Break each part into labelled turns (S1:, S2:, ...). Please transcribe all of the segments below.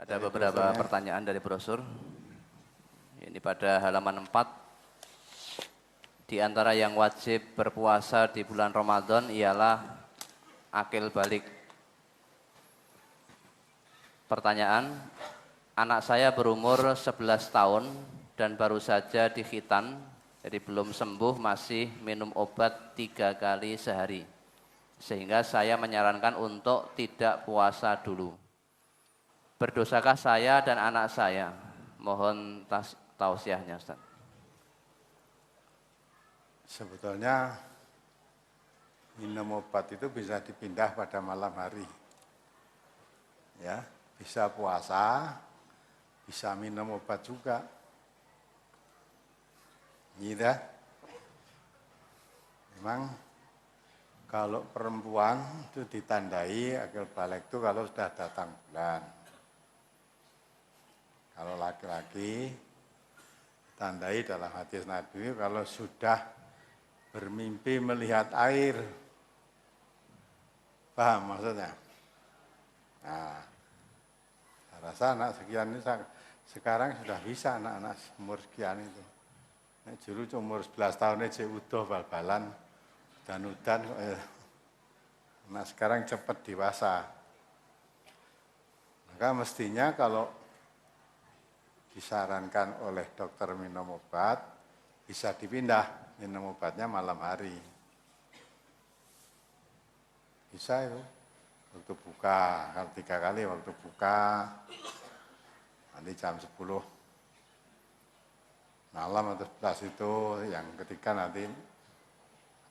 S1: Ada beberapa pertanyaan dari brosur. Ini pada halaman 4. Di antara yang wajib berpuasa di bulan Ramadan ialah akil balik. Pertanyaan, anak saya berumur 11 tahun dan baru saja dikhitan, jadi belum sembuh, masih minum obat 3 kali sehari. Sehingga saya menyarankan untuk tidak puasa dulu. Berdosakah saya dan anak saya? Mohon tausiahnya, Ustaz.
S2: Sebetulnya minum obat itu bisa dipindah pada malam hari. Ya, bisa puasa, bisa minum obat juga. Gitu. Memang kalau perempuan itu ditandai akil balik itu kalau sudah datang bulan. Kalau laki-laki ditandai dalam hadis Nabi kalau sudah bermimpi melihat air. Paham maksudnya? Nah, saya rasa anak sekian ini sekarang sudah bisa anak-anak umur sekian itu. Nek juru umur 11 tahun aja udah bal-balan dan udan. Nah sekarang cepat dewasa. Maka mestinya kalau disarankan oleh dokter minum obat, bisa dipindah minum obatnya malam hari. Bisa itu. Waktu buka, 3 kali waktu buka, nanti jam 10 malam atau 11 itu, yang ketiga nanti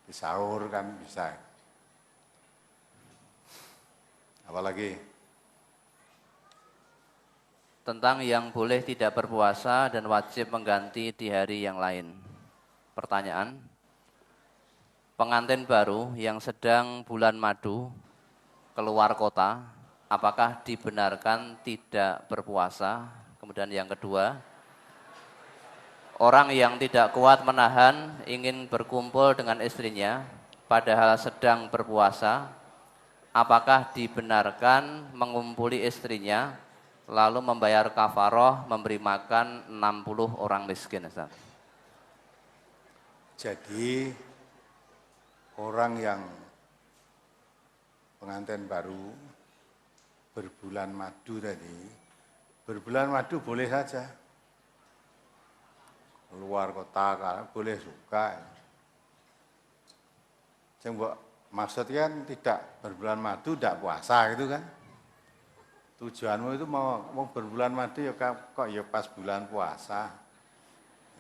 S2: di sahur kan bisa. Apalagi?
S1: Tentang yang boleh tidak berpuasa dan wajib mengganti di hari yang lain. Pertanyaan, pengantin baru yang sedang bulan madu keluar kota, apakah dibenarkan tidak berpuasa? Kemudian yang kedua, orang yang tidak kuat menahan ingin berkumpul dengan istrinya padahal sedang berpuasa, apakah dibenarkan mengumpuli istrinya lalu membayar kafaroh memberi makan 60 orang miskin, Ustaz?
S2: Jadi orang yang pengantin baru berbulan madu tadi, berbulan madu boleh saja. Keluar kota kan boleh juga. Maksudnya kan tidak berbulan madu, tidak puasa gitu kan. Tujuanmu itu mau berbulan madu ya kok ya pas bulan puasa.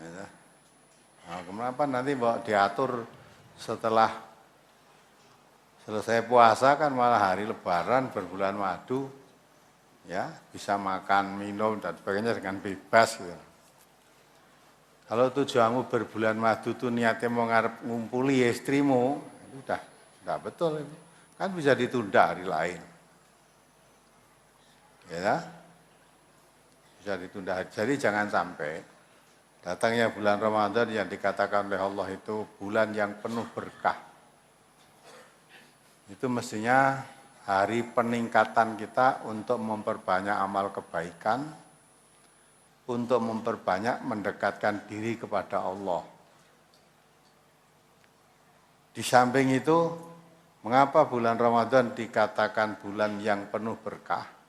S2: Nah, kenapa nanti mau diatur setelah selesai puasa kan malah hari lebaran berbulan madu, ya bisa makan, minum dan sebagainya dengan bebas gitu. Kalau tujuanmu berbulan madu tuh niatnya mau ngarep ngumpuli istrimu, itu udah enggak betul itu. Kan bisa ditunda hari lain. Ya. Bisa ditunda. Jadi jangan sampai datangnya bulan Ramadan yang dikatakan oleh Allah itu bulan yang penuh berkah. Itu mestinya hari peningkatan kita untuk memperbanyak amal kebaikan, untuk memperbanyak mendekatkan diri kepada Allah. Di samping itu, mengapa bulan Ramadan dikatakan bulan yang penuh berkah?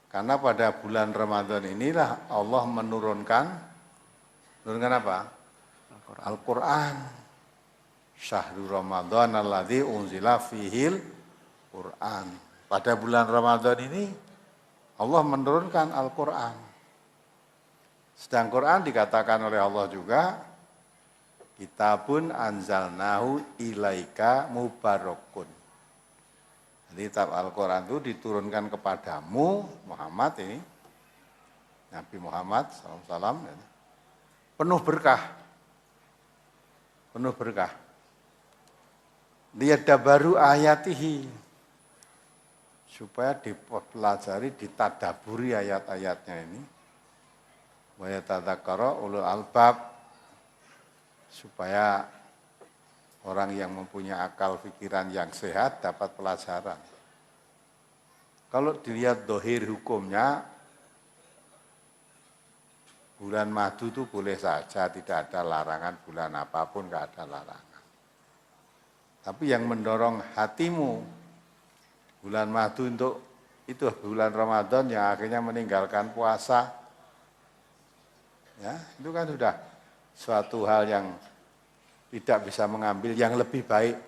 S2: Karena pada bulan Ramadan inilah Allah menurunkan apa? Al-Quran. Syahrul Ramadan alladzi unzila fihil Quran. Pada bulan Ramadan ini Allah menurunkan Al-Quran. Sedang Quran dikatakan oleh Allah juga, kitabun anzalnahu ilaika mubarakun. Jadi kitab Al-Quran itu diturunkan kepadamu Muhammad ini, Nabi Muhammad SAW, penuh berkah. Penuh berkah. Liyadabaru ayatihi, supaya dipelajari, ditadaburi ayat-ayatnya ini. Wa yatadzakara ulul albab, supaya orang yang mempunyai akal pikiran yang sehat dapat pelajaran. Kalau dilihat dohir hukumnya, bulan madu itu boleh saja, tidak ada larangan, bulan apapun nggak ada larangan. Tapi yang mendorong hatimu, bulan madu untuk itu bulan Ramadan yang akhirnya meninggalkan puasa, ya itu kan sudah suatu hal yang tidak bisa mengambil yang lebih baik.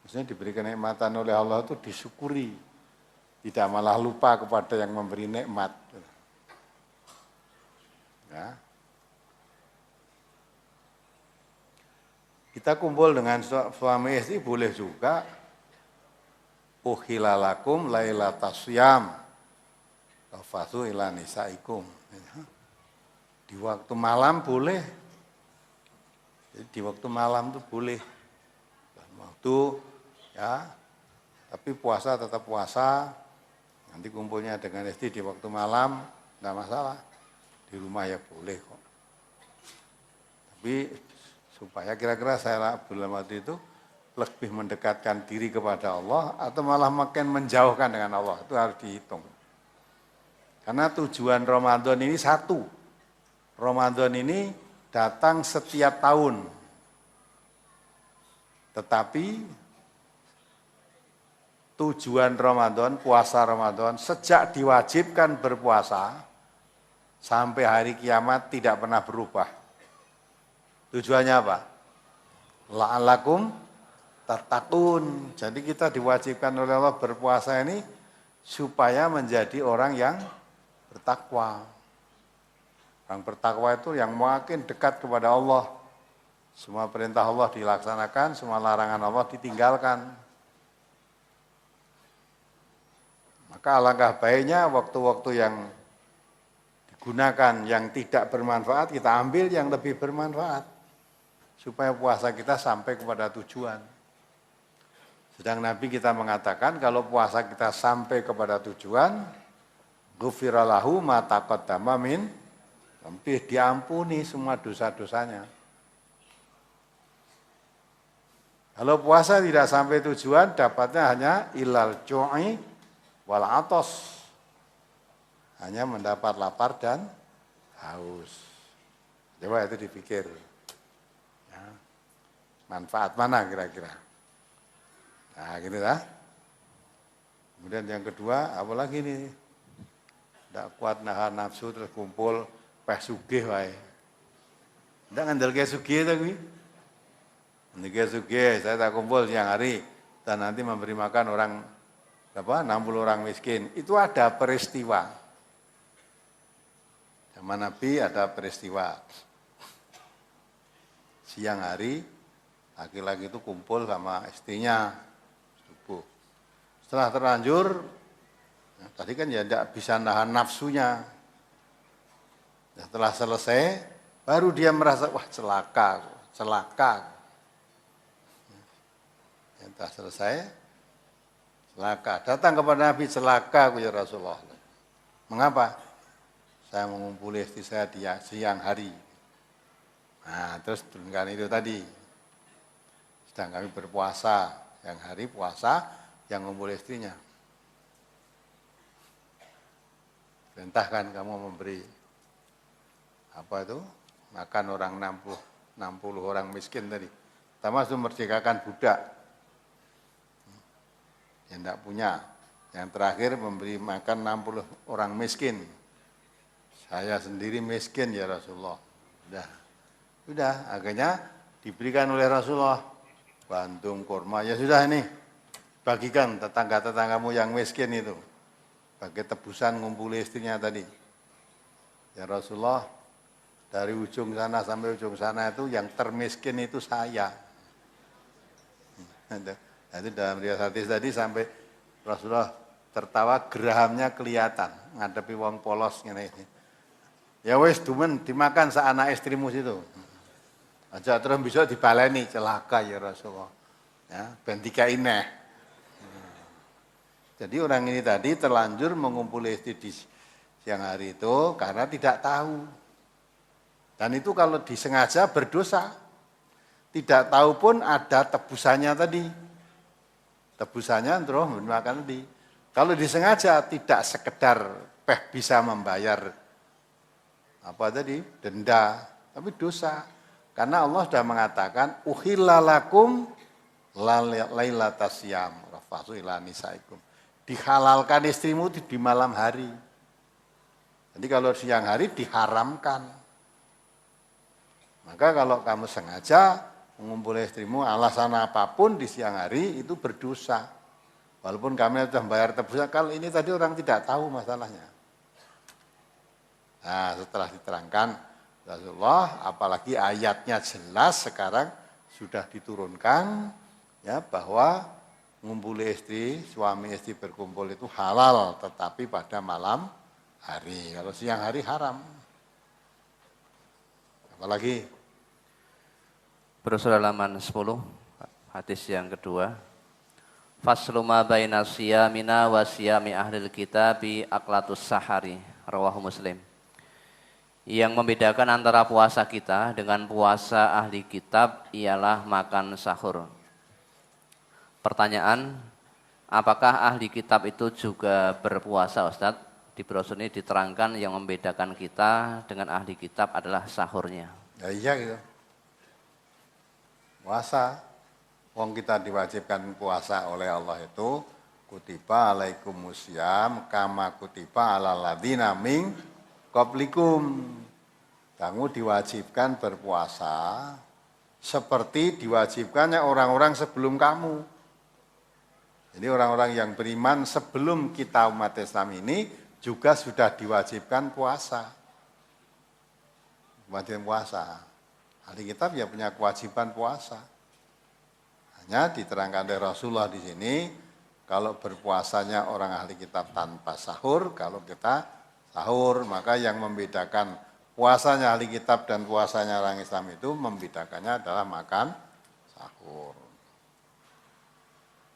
S2: Maksudnya diberi kenikmatan oleh Allah itu disyukuri, tidak malah lupa kepada yang memberi nikmat. Ya. Kita kumpul dengan suami istri boleh juga. Uhilalakum lailatas syiyam rafathu ila nisaikum. Di waktu malam boleh. Jadi di waktu malam itu boleh. Waktu ya, tapi puasa tetap puasa. Nanti kumpulnya dengan istri di waktu malam, enggak masalah. Di rumah ya boleh kok. Tapi supaya kira-kira saya bulan waktu itu lebih mendekatkan diri kepada Allah atau malah makin menjauhkan dengan Allah, itu harus dihitung. Karena tujuan Ramadan ini satu. Ramadan ini datang setiap tahun. Tetapi tujuan Ramadan, puasa Ramadan, sejak diwajibkan berpuasa, sampai hari kiamat tidak pernah berubah. Tujuannya apa? La'alakum tattaqun. Jadi kita diwajibkan oleh Allah berpuasa ini supaya menjadi orang yang bertakwa. Orang bertakwa itu yang makin dekat kepada Allah. Semua perintah Allah dilaksanakan, semua larangan Allah ditinggalkan. Maka alangkah baiknya waktu-waktu yang digunakan yang tidak bermanfaat, kita ambil yang lebih bermanfaat. Supaya puasa kita sampai kepada tujuan. Sedang Nabi kita mengatakan kalau puasa kita sampai kepada tujuan, ghufira lahu ma taqaddama min, hampir diampuni semua dosa-dosanya. Kalau puasa tidak sampai tujuan, dapatnya hanya ilal ju'i wal atos. Hanya mendapat lapar dan haus. Coba itu dipikir. Ya. Manfaat mana kira-kira? Nah gitu lah. Kemudian yang kedua, apalagi nih? Tidak kuat nahan nafsu terus kumpul peh sugih wae. Tidak ngandalke sugih itu kuwi. Ngandalke sugih, saya tak kumpul siang hari dan nanti memberi makan orang 60 orang miskin. Itu ada peristiwa. Zaman Nabi ada peristiwa. Siang hari laki-laki itu kumpul sama istrinya. Setelah terlanjur, tadi kan ya tidak bisa nahan nafsunya. Setelah selesai, baru dia merasa, wah celaka. Setelah selesai, celaka. Datang kepada Nabi, celaka ya Rasulullah. Mengapa? Saya mengumpuli istri saya di siang hari. Nah, terus turunkan itu tadi. Sedang kami berpuasa, siang hari puasa, yang ngumpul istrinya. Perintahkan kamu memberi apa itu? Makan orang 60 orang miskin tadi. Pertama itu merdekakan budak. Yang tidak punya. Yang terakhir memberi makan 60 orang miskin. Saya sendiri miskin ya Rasulullah. Sudah, akhirnya diberikan oleh Rasulullah. Bantung kurma, ya sudah ini. Bagikan tetangga-tetanggamu yang miskin itu. Bagi tebusan ngumpuli istrinya tadi. Ya Rasulullah, dari ujung sana sampai ujung sana itu yang termiskin itu saya. Itu dalam riwayat hadis tadi sampai Rasulullah tertawa gerahamnya kelihatan. Ngadepi wong polos ngene iki. Ya wis dumen dimakan seanak istrimu situ. Aja terus bisa dibaleni celaka ya Rasulullah. Ya, ben dikai neh. Jadi orang ini tadi terlanjur mengumpuli istri di siang hari itu karena tidak tahu. Dan itu kalau disengaja berdosa. Tidak tahu pun ada tebusannya tadi. Tebusannya terus makan tadi. Kalau disengaja tidak sekedar bisa membayar apa tadi denda, tapi dosa. Karena Allah sudah mengatakan uhillalakum lailatas syiyam rafatsu ila nisaikum. Dihalalkan istrimu di malam hari. Jadi kalau siang hari diharamkan. Maka kalau kamu sengaja mengumpuli istrimu alasan apapun di siang hari itu berdosa. Walaupun kami sudah membayar tebusan, kalau ini tadi orang tidak tahu masalahnya. Nah, setelah diterangkan Rasulullah, apalagi ayatnya jelas sekarang sudah diturunkan ya bahwa ngumpuli istri, suami istri berkumpul itu halal, tetapi pada malam hari. Kalau siang hari haram. Apalagi
S1: Brosur halaman 10, hadis yang kedua. Faslu ma baina siyamina wa siyami ahlil kitabi aklatus sahari, rawahu Muslim. Yang membedakan antara puasa kita dengan puasa ahli kitab ialah makan sahur. Pertanyaan, apakah ahli kitab itu juga berpuasa, Ustadz? Di brosur ini diterangkan yang membedakan kita dengan ahli kitab adalah sahurnya.
S2: ya iya gitu. Puasa. Wong kita diwajibkan puasa oleh Allah itu kutiba alaikumusiyam kama kutiba alal ladzina min qablikum. Kamu diwajibkan berpuasa seperti diwajibkannya orang-orang sebelum kamu. Jadi orang-orang yang beriman sebelum kita umat Islam ini juga sudah diwajibkan puasa. Kewajiban puasa. Ahli kitab ya punya kewajiban puasa. Hanya diterangkan oleh Rasulullah di sini, kalau berpuasanya orang ahli kitab tanpa sahur, kalau kita sahur, maka yang membedakan puasanya ahli kitab dan puasanya orang Islam itu membedakannya adalah makan sahur.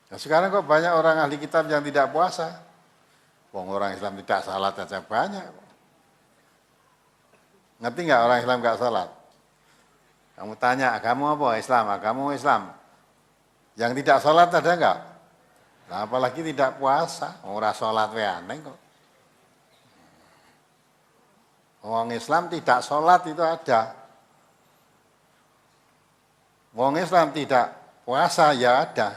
S2: Nah, sekarang kok banyak orang ahli kitab yang tidak puasa? Wong orang Islam tidak salat aja banyak. Ngerti nggak orang Islam nggak salat? Kamu tanya, agama apa? Islam, agama Islam. Yang tidak sholat ada enggak? Nah, apalagi tidak puasa, orang sholat aneh kok. Orang Islam tidak sholat itu ada. Orang Islam tidak puasa ya ada.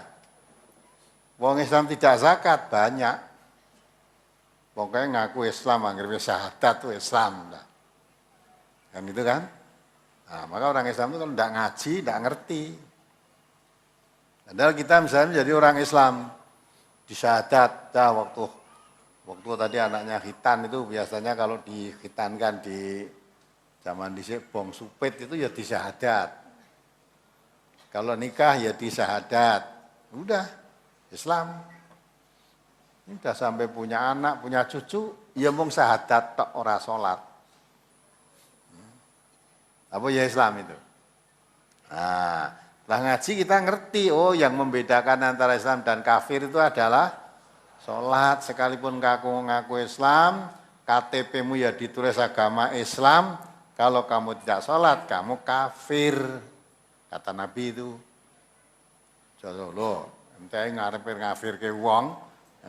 S2: Orang Islam tidak zakat banyak. Pokoknya ngaku Islam, anggap syahadat itu Islam. Kan itu kan? Nah, maka orang Islam itu kalau tidak ngaji, tidak ngerti. Padahal kita misalnya menjadi orang Islam di syahadat, waktu tadi anaknya khitan itu biasanya kalau dikhitankan di zaman di bong supit itu ya di syahadat. Kalau nikah ya di syahadat. Udah Islam. Ini udah sampai punya anak, punya cucu, ya mung syahadat tok ora salat. Apa ya Islam itu? Nah, lah ngaji kita ngerti, oh yang membedakan antara Islam dan kafir itu adalah sholat. Sekalipun ngaku Islam, KTP-mu ya ditulis agama Islam, kalau kamu tidak sholat, kamu kafir. Kata Nabi itu. Contoh lo, entah ngarepin ngafir ke wong,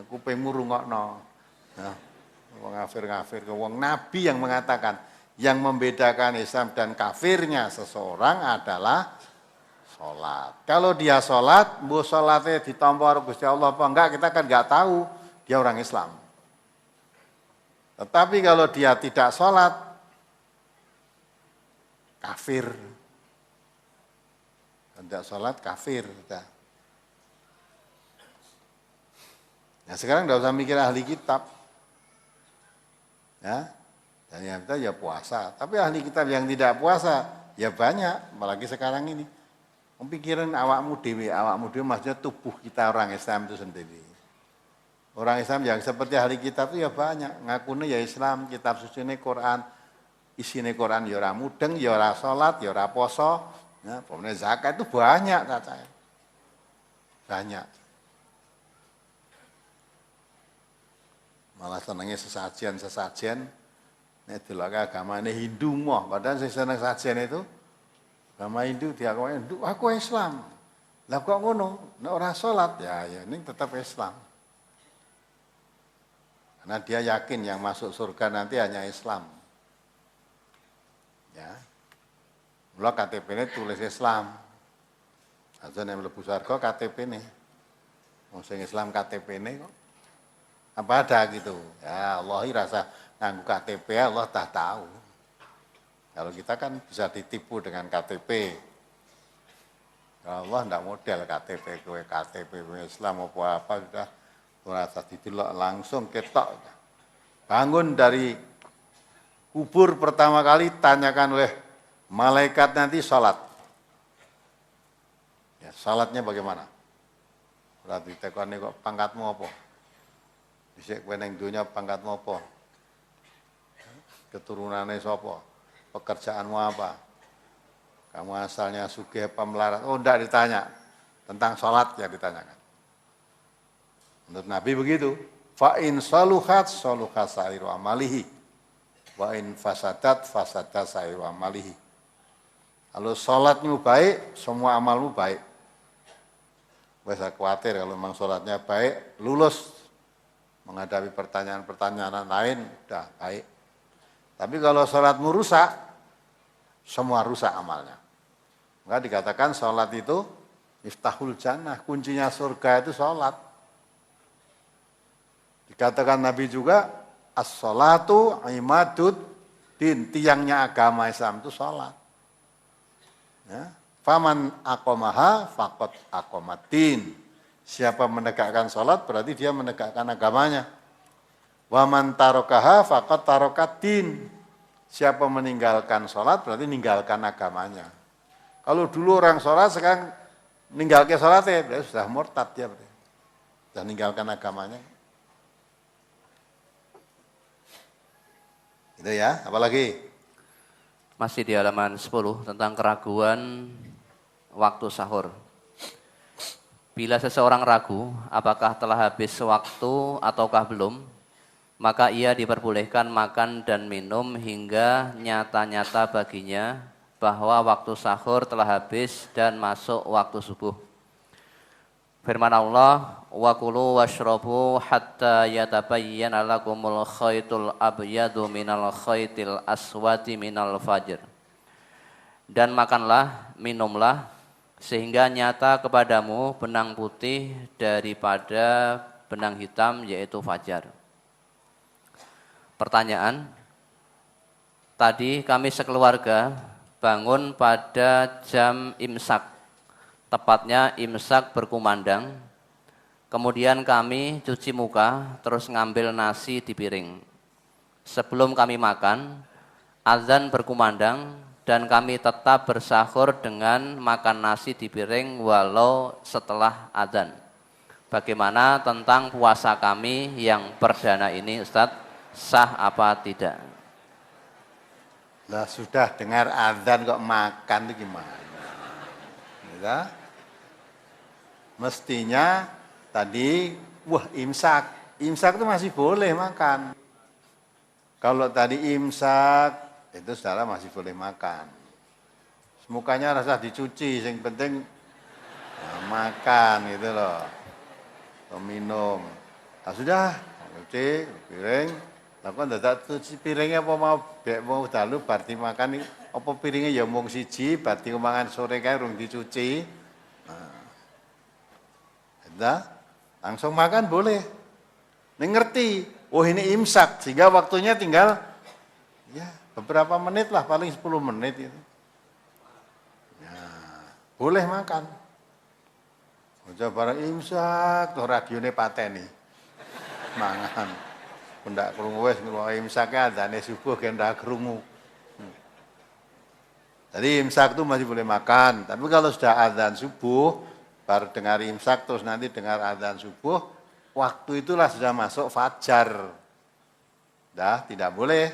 S2: kupingmu rungokno. Nah, ngafir ke wong. Nabi yang mengatakan, yang membedakan Islam dan kafirnya seseorang adalah sholat. Kalau dia sholat, bu sholatnya ditampa Gusti Allah apa enggak, kita kan enggak tahu dia orang Islam. Tetapi kalau dia tidak sholat, kafir. Tidak sholat, kafir. Nah sekarang enggak usah mikir ahli kitab. Ya, dan yang kita ya puasa. Tapi ahli kitab yang tidak puasa, ya banyak, apalagi sekarang ini. Pikiran awakmu dewe maksudnya tubuh kita orang Islam itu sendiri. Orang Islam yang seperti ahli kitab itu ya banyak, ngakune ya Islam, kitab suci ini Quran, isine Quran ya ora mudeng, ya ora salat, ya ora poso, ya, pokoknya zakat itu banyak katanya. Banyak. Malah senengnya sesajen, nek delok agama ini Hindu mah, padahal sing seneng sajen itu agama Hindu diakoni, aku Islam. Lah kok ngono? Nek ora salat ya ini tetap Islam. Karena dia yakin yang masuk surga nanti hanya Islam. Ya. Mula KTP ini tulis Islam. Aja yang mlebu surga KTP ini. Wong sing Islam KTP ini kok. Apa ada gitu. Ya Allah rasa nganggo KTP Allah dah tahu. Kalau kita kan bisa ditipu dengan KTP. Kalau Allah enggak model KTP kowe KTP Islam apa sudah rasa didelok langsung ketok. Bangun dari kubur pertama kali tanyakan oleh malaikat nanti salat. Ya, salatnya bagaimana? Berarti tekone kok pangkatmu apa? Dhisik kowe ning donya pangkatmu apa? Keturunannya sapa? Pekerjaanmu apa? Kamu asalnya sugih apa melarat? Oh, enggak ditanya. Tentang salat ya ditanyakan. Menurut Nabi begitu. Fa in saluhat saluha sa'iru amalihi. Wa in fasadat fasadat sa'iru amalihi. Kalau salatmu baik, semua amalmu baik. Saya khawatir kalau memang salatnya baik, lulus menghadapi pertanyaan-pertanyaan lain, udah baik. Tapi kalau salatmu rusak, semua rusak amalnya. Maka dikatakan salat itu miftahul jannah, kuncinya surga itu salat. Dikatakan Nabi juga, as-salatu imadud din, tiangnya agama Islam itu salat. Ya. Faman aqomaha faqad aqomatin. Siapa menegakkan salat berarti dia menegakkan agamanya. Waman tarokaha faqad tarokatin. Siapa meninggalkan salat berarti meninggalkan agamanya. Kalau dulu orang salat sekarang meninggalkan salat ya sudah murtad dia berarti. Sudah meninggalkan agamanya. Itu ya, apalagi?
S1: Masih di halaman 10 tentang keraguan waktu sahur. Bila seseorang ragu apakah telah habis waktu ataukah belum, maka ia diperbolehkan makan dan minum hingga nyata-nyata baginya bahwa waktu sahur telah habis dan masuk waktu subuh. Firman Allah, wa kulu washrabu hatta yatabayyana lakumul khaytul abyadu minal khaytil aswadi minal fajr. Dan makanlah, minumlah, sehingga nyata kepadamu benang putih daripada benang hitam yaitu fajar. Pertanyaan, tadi kami sekeluarga bangun pada jam imsak, tepatnya imsak berkumandang. Kemudian kami cuci muka, terus ngambil nasi di piring. Sebelum kami makan, azan berkumandang dan kami tetap bersahur dengan makan nasi di piring walau setelah azan. Bagaimana tentang puasa kami yang perdana ini, Ustadz? Sah apa tidak?
S2: Lah sudah dengar azan kok makan itu gimana? Ya? Mestinya tadi imsak. Imsak itu masih boleh makan. Kalau tadi imsak itu saudara masih boleh makan. Mukanya rasa dicuci, yang penting makan gitu loh. Atau minum. Nah, sudah, cuci piring. Lah kok ndak cuci piringnya apa mau dalu berarti makan apa piringnya ya mung siji berarti mangan sore kae urung dicuci. Nah, langsung makan boleh. Ning ngerti, oh ini imsak sehingga waktunya tinggal ya beberapa menit lah, paling 10 menit itu. Ya, boleh makan. Aja barang imsak tuh radione pateni. Mangan. Ndak krungu wis imsake adzane subuh ge ndak krungu. Jadi imsak itu masih boleh makan, tapi kalau sudah adzan subuh baru dengar imsak terus nanti dengar adzan subuh, waktu itulah sudah masuk fajar. Dah tidak boleh.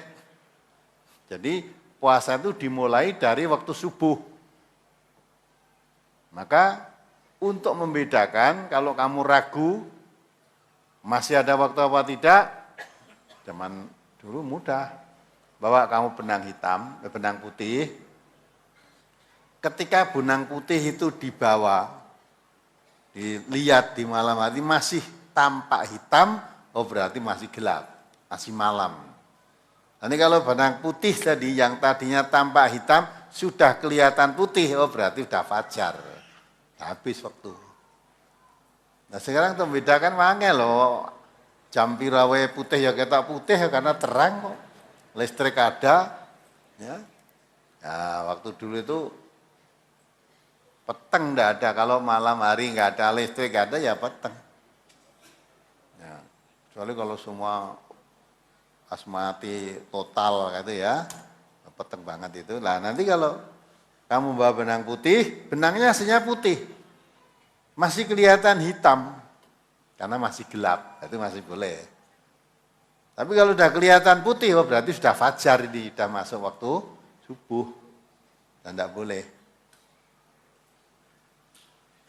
S2: Jadi puasa itu dimulai dari waktu subuh. Maka untuk membedakan kalau kamu ragu masih ada waktu apa tidak, zaman dulu mudah. Bawa kamu benang putih. Ketika benang putih itu dibawa, dilihat di malam hari masih tampak hitam, oh berarti masih gelap. masih malam. Nanti kalau benang putih tadi yang tadinya tampak hitam sudah kelihatan putih, oh berarti sudah fajar. Habis waktu. Nah sekarang itu membedakan wangel loh. Jam pirawe putih ya ketok putih ya karena terang kok. Listrik ada. Ya. Nah, waktu dulu itu peteng enggak ada. Kalau malam hari enggak ada listrik enggak ada ya peteng. Ya. Kecuali kalau semua asmati total gitu ya. Peteng banget itu. Nah nanti kalau kamu bawa benang putih, benangnya aslinya putih. Masih kelihatan hitam, karena masih gelap, itu masih boleh. Tapi kalau sudah kelihatan putih, oh berarti sudah fajar ini, sudah masuk waktu subuh. Dan tidak boleh.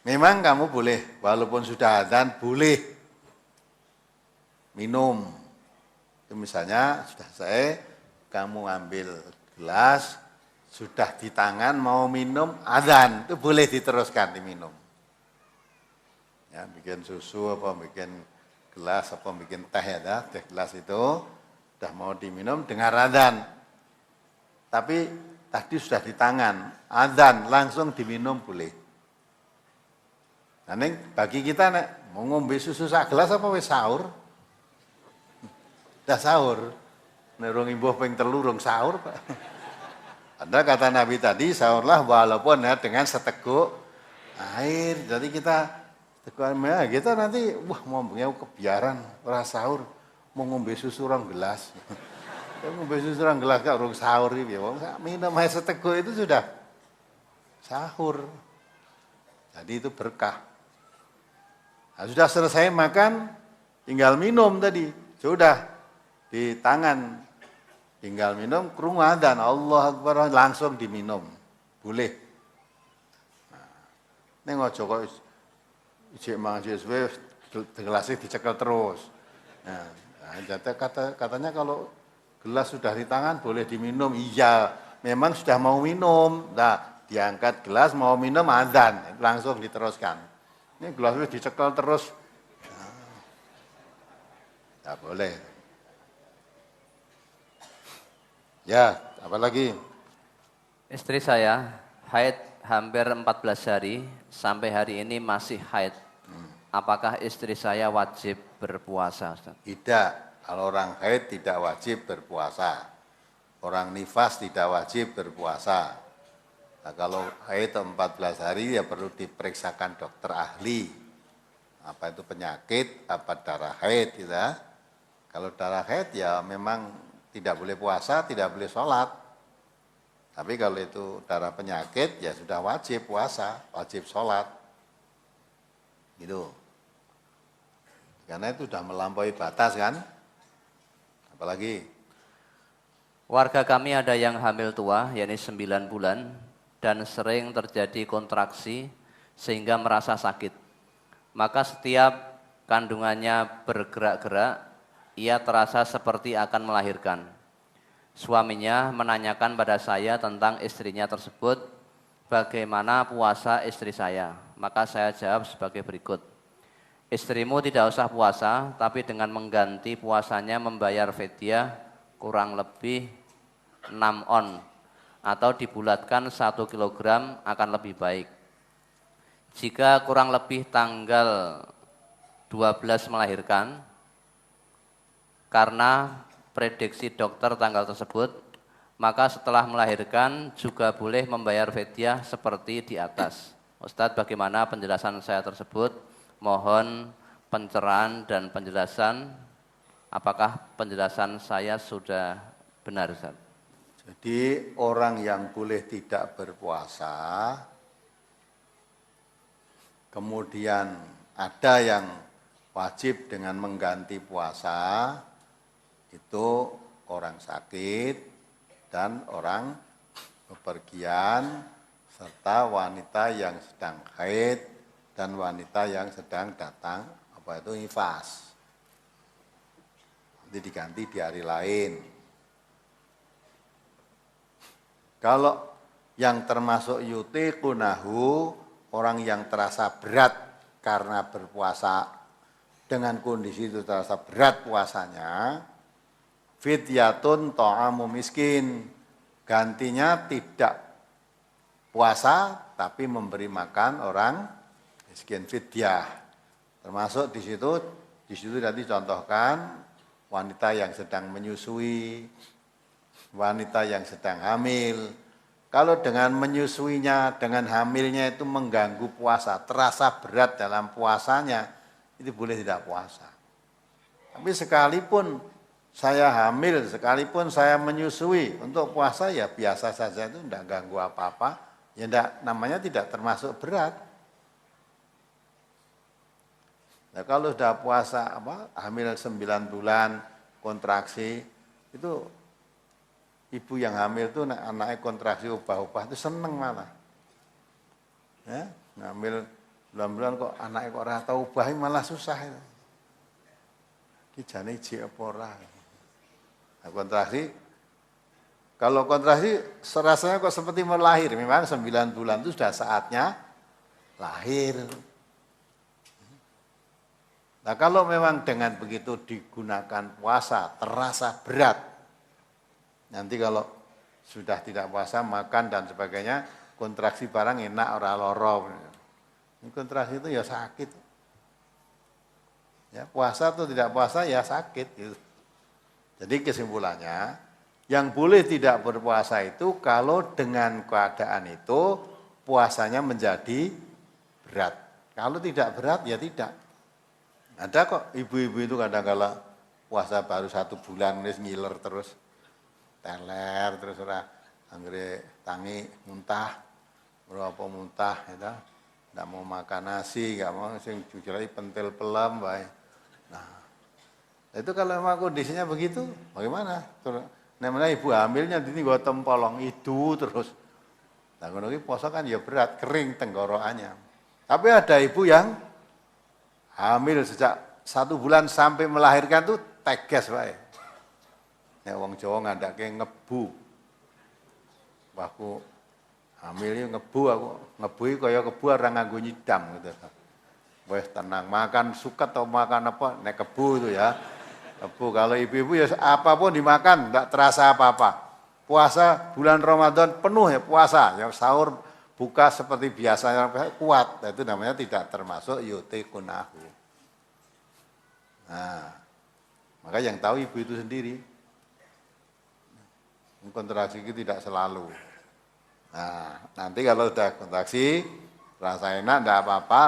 S2: Memang kamu boleh, walaupun sudah adzan, boleh minum. Itu misalnya sudah selesai, kamu ambil gelas, sudah di tangan mau minum, adzan, itu boleh diteruskan diminum. Ya, bikin susu apa bikin gelas apa bikin teh ya, teh gelas itu sudah mau diminum dengar adzan. Tapi tadi sudah di tangan, adzan langsung diminum boleh. Nah, bagi kita nek mau ngombe susu sak gelas apa wis sahur? Dah sahur. Nek rong imbuh ping 3 rong sahur, Pak. Ada kata Nabi tadi, sahurlah walaupun ya dengan seteguk air. Jadi kita nanti mau kebiaran ora sahur mau ngombe susu rong gelas. Ngombe susu rong gelas gak urung sahur iki ya. Minum air seteguk itu sudah sahur. Jadi itu berkah. Nah, sudah selesai makan tinggal minum tadi. Sudah di tangan tinggal minum krungu adzan Allah Akbar langsung diminum. Boleh. Nah, ning aja kok ijek mangan suwe gelasnya dicekel terus. Nah, katanya kalau gelas sudah di tangan boleh diminum. Iya, memang sudah mau minum. Nah, diangkat gelas mau minum adzan, langsung diteruskan. Ini gelasnya dicekel terus. Nah, boleh. Ya, apa lagi?
S1: Istri saya haid hampir 14 hari, sampai hari ini masih haid. Apakah istri saya wajib berpuasa, Ustaz?
S2: Tidak, kalau orang haid tidak wajib berpuasa. Orang nifas tidak wajib berpuasa. Nah, kalau haid 14 hari ya perlu diperiksakan dokter ahli. Apa itu penyakit, apa darah haid gitu ya. Kalau darah haid ya memang tidak boleh puasa, tidak boleh sholat. Tapi kalau itu darah penyakit ya sudah wajib puasa, wajib sholat. Gitu. Karena itu sudah melampaui batas kan. Apalagi?
S1: Warga kami ada yang hamil tua, yakni 9 bulan, dan sering terjadi kontraksi sehingga merasa sakit. Maka setiap kandungannya bergerak-gerak, ia terasa seperti akan melahirkan. Suaminya menanyakan pada saya tentang istrinya tersebut, bagaimana puasa istri saya. Maka saya jawab sebagai berikut. Istrimu tidak usah puasa, tapi dengan mengganti puasanya membayar fidyah kurang lebih 6 on, atau dibulatkan 1 kilogram akan lebih baik. Jika kurang lebih tanggal 12 melahirkan, karena prediksi dokter tanggal tersebut, maka setelah melahirkan juga boleh membayar fidyah seperti di atas. Ustadz, bagaimana penjelasan saya tersebut? Mohon pencerahan dan penjelasan. Apakah penjelasan saya sudah benar, Ustaz?
S2: Jadi orang yang boleh tidak berpuasa, kemudian ada yang wajib dengan mengganti puasa, itu orang sakit dan orang bepergian, serta wanita yang sedang haid, dan wanita yang sedang datang, apa itu nifas. Nanti diganti di hari lain. Kalau yang termasuk yutiqunahu, orang yang terasa berat karena berpuasa, dengan kondisi itu terasa berat puasanya, fidyatun ta'amu miskin. Gantinya tidak puasa tapi memberi makan orang miskin, fidyah. Termasuk di situ tadi contohkan wanita yang sedang menyusui, wanita yang sedang hamil. Kalau dengan menyusuinya, dengan hamilnya itu mengganggu puasa, terasa berat dalam puasanya, itu boleh tidak puasa. Tapi sekalipun saya hamil, sekalipun saya menyusui, untuk puasa ya biasa saja, itu tidak ganggu apa-apa, ya enggak, namanya tidak termasuk berat. Nah, kalau sudah puasa hamil 9 bulan, kontraksi, itu ibu yang hamil itu anaknya kontraksi ubah-ubah itu seneng malah. Ya, hamil 9 bulan kok anaknya kok ora tau ubah malah susah itu. Ki jane jek apa ora. Nah, kontraksi, kalau kontraksi serasanya kok seperti melahir, memang 9 bulan itu sudah saatnya lahir. Nah, kalau memang dengan begitu digunakan puasa terasa berat, nanti kalau sudah tidak puasa makan dan sebagainya, kontraksi barang enak ora loro. Ini kontraksi itu ya sakit. Ya, puasa atau tidak puasa ya sakit gitu. Jadi kesimpulannya, yang boleh tidak berpuasa itu kalau dengan keadaan itu puasanya menjadi berat. Kalau tidak berat ya tidak. Ada kok ibu-ibu itu kadang-kala puasa baru 1 bulan wis ngiler terus, teler terus ora anggere tangi muntah, berapa muntah ya, ndak mau makan nasi, nggak mau sing jujur pentil pelam bae. Nah, itu kalau memang kondisinya begitu, bagaimana? Namanya ibu hamilnya ini gua tempolong itu terus. Nah, ngono iki puasa kan ya berat, kering tenggorokannya. Tapi ada ibu yang hamil sejak 1 bulan sampai melahirkan tuh tegas wae. Ya wong Jawa ngandake ngebu. Mbahku hamil ngebu, aku ngebu kaya kebu ora nganggo nyidam gitu. Wes tenang, makan suket atau makan apa nek kebu itu ya. Kebu kalau ibu-ibu ya apapun dimakan enggak terasa apa-apa. Puasa bulan Ramadan penuh ya puasa, ya sahur buka seperti biasanya kuat, itu namanya tidak termasuk yutikunahu. Nah, maka yang tahu ibu itu sendiri. Kontraksi itu tidak selalu. Nah, nanti kalau sudah kontraksi, rasa enak tidak apa-apa.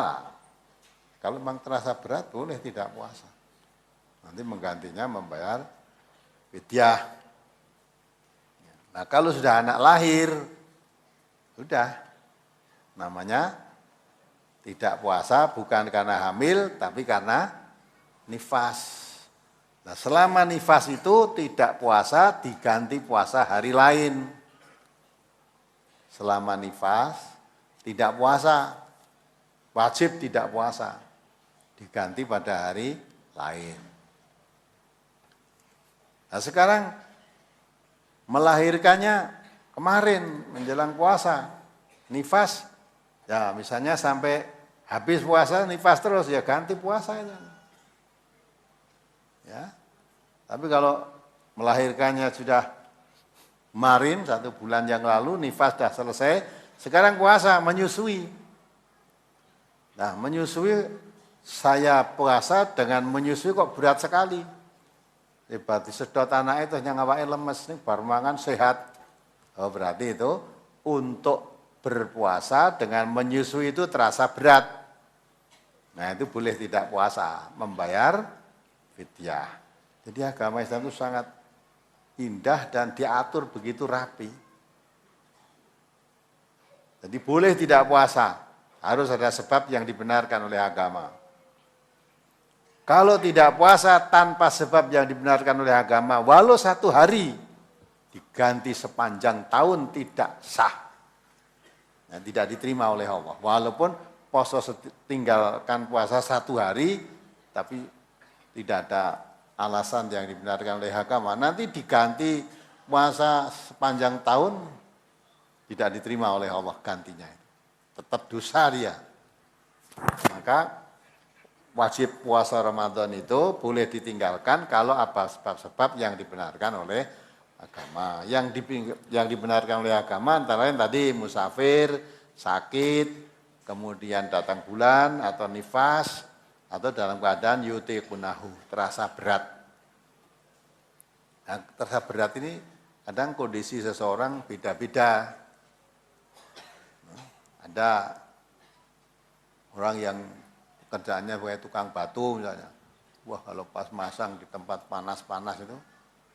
S2: Kalau memang terasa berat, boleh tidak puasa. Nanti menggantinya membayar fidyah. Nah, kalau sudah anak lahir, sudah. Namanya tidak puasa bukan karena hamil, tapi karena nifas. Nah, selama nifas itu tidak puasa diganti puasa hari lain. Selama nifas tidak puasa, wajib tidak puasa, diganti pada hari lain. Nah, sekarang melahirkannya kemarin menjelang puasa, nifas, ya misalnya sampai habis puasa nifas terus ya ganti puasa itu. Ya, tapi kalau melahirkannya sudah kemarin 1 bulan yang lalu nifas sudah selesai, sekarang puasa menyusui. Nah, menyusui saya puasa dengan menyusui kok berat sekali. Berarti sedot anak itu yang awake lemes nih baru mangan sehat. Oh, berarti itu untuk berpuasa dengan menyusui itu terasa berat. Nah, itu boleh tidak puasa, membayar fidyah. Jadi agama Islam itu sangat indah dan diatur begitu rapi. Jadi boleh tidak puasa, harus ada sebab yang dibenarkan oleh agama. Kalau tidak puasa tanpa sebab yang dibenarkan oleh agama, walau 1 hari, diganti sepanjang tahun tidak sah. Nah, tidak diterima oleh Allah. Walaupun poso tinggalkan puasa 1 hari, tapi tidak ada alasan yang dibenarkan oleh agama. Nanti diganti puasa sepanjang tahun, tidak diterima oleh Allah gantinya. Tetap dosa dia. Maka wajib puasa Ramadan itu boleh ditinggalkan kalau apa sebab-sebab yang dibenarkan oleh agama. Yang dibenarkan oleh agama antara lain tadi musafir, sakit, kemudian datang bulan atau nifas, atau dalam keadaan yutiqunahu, terasa berat. Nah, terasa berat ini kadang kondisi seseorang beda-beda. Ada orang yang pekerjaannya kayak tukang batu misalnya. Wah, kalau pas masang di tempat panas-panas itu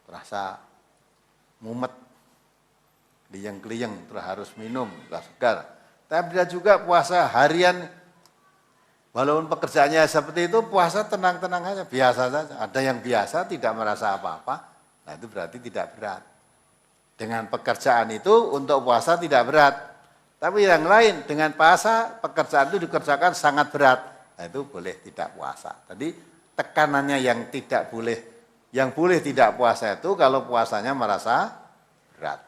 S2: terasa mumet, kliyeng-kliyeng, terus harus minum, gak segar. Tapi ada juga puasa harian, walaupun pekerjaannya seperti itu, puasa tenang-tenang aja, biasa saja. Ada yang biasa tidak merasa apa-apa, nah itu berarti tidak berat. Dengan pekerjaan itu untuk puasa tidak berat. Tapi yang lain dengan puasa, pekerjaan itu dikerjakan sangat berat. Nah itu boleh tidak puasa. Tadi tekanannya yang tidak boleh, yang boleh tidak puasa itu kalau puasanya merasa berat.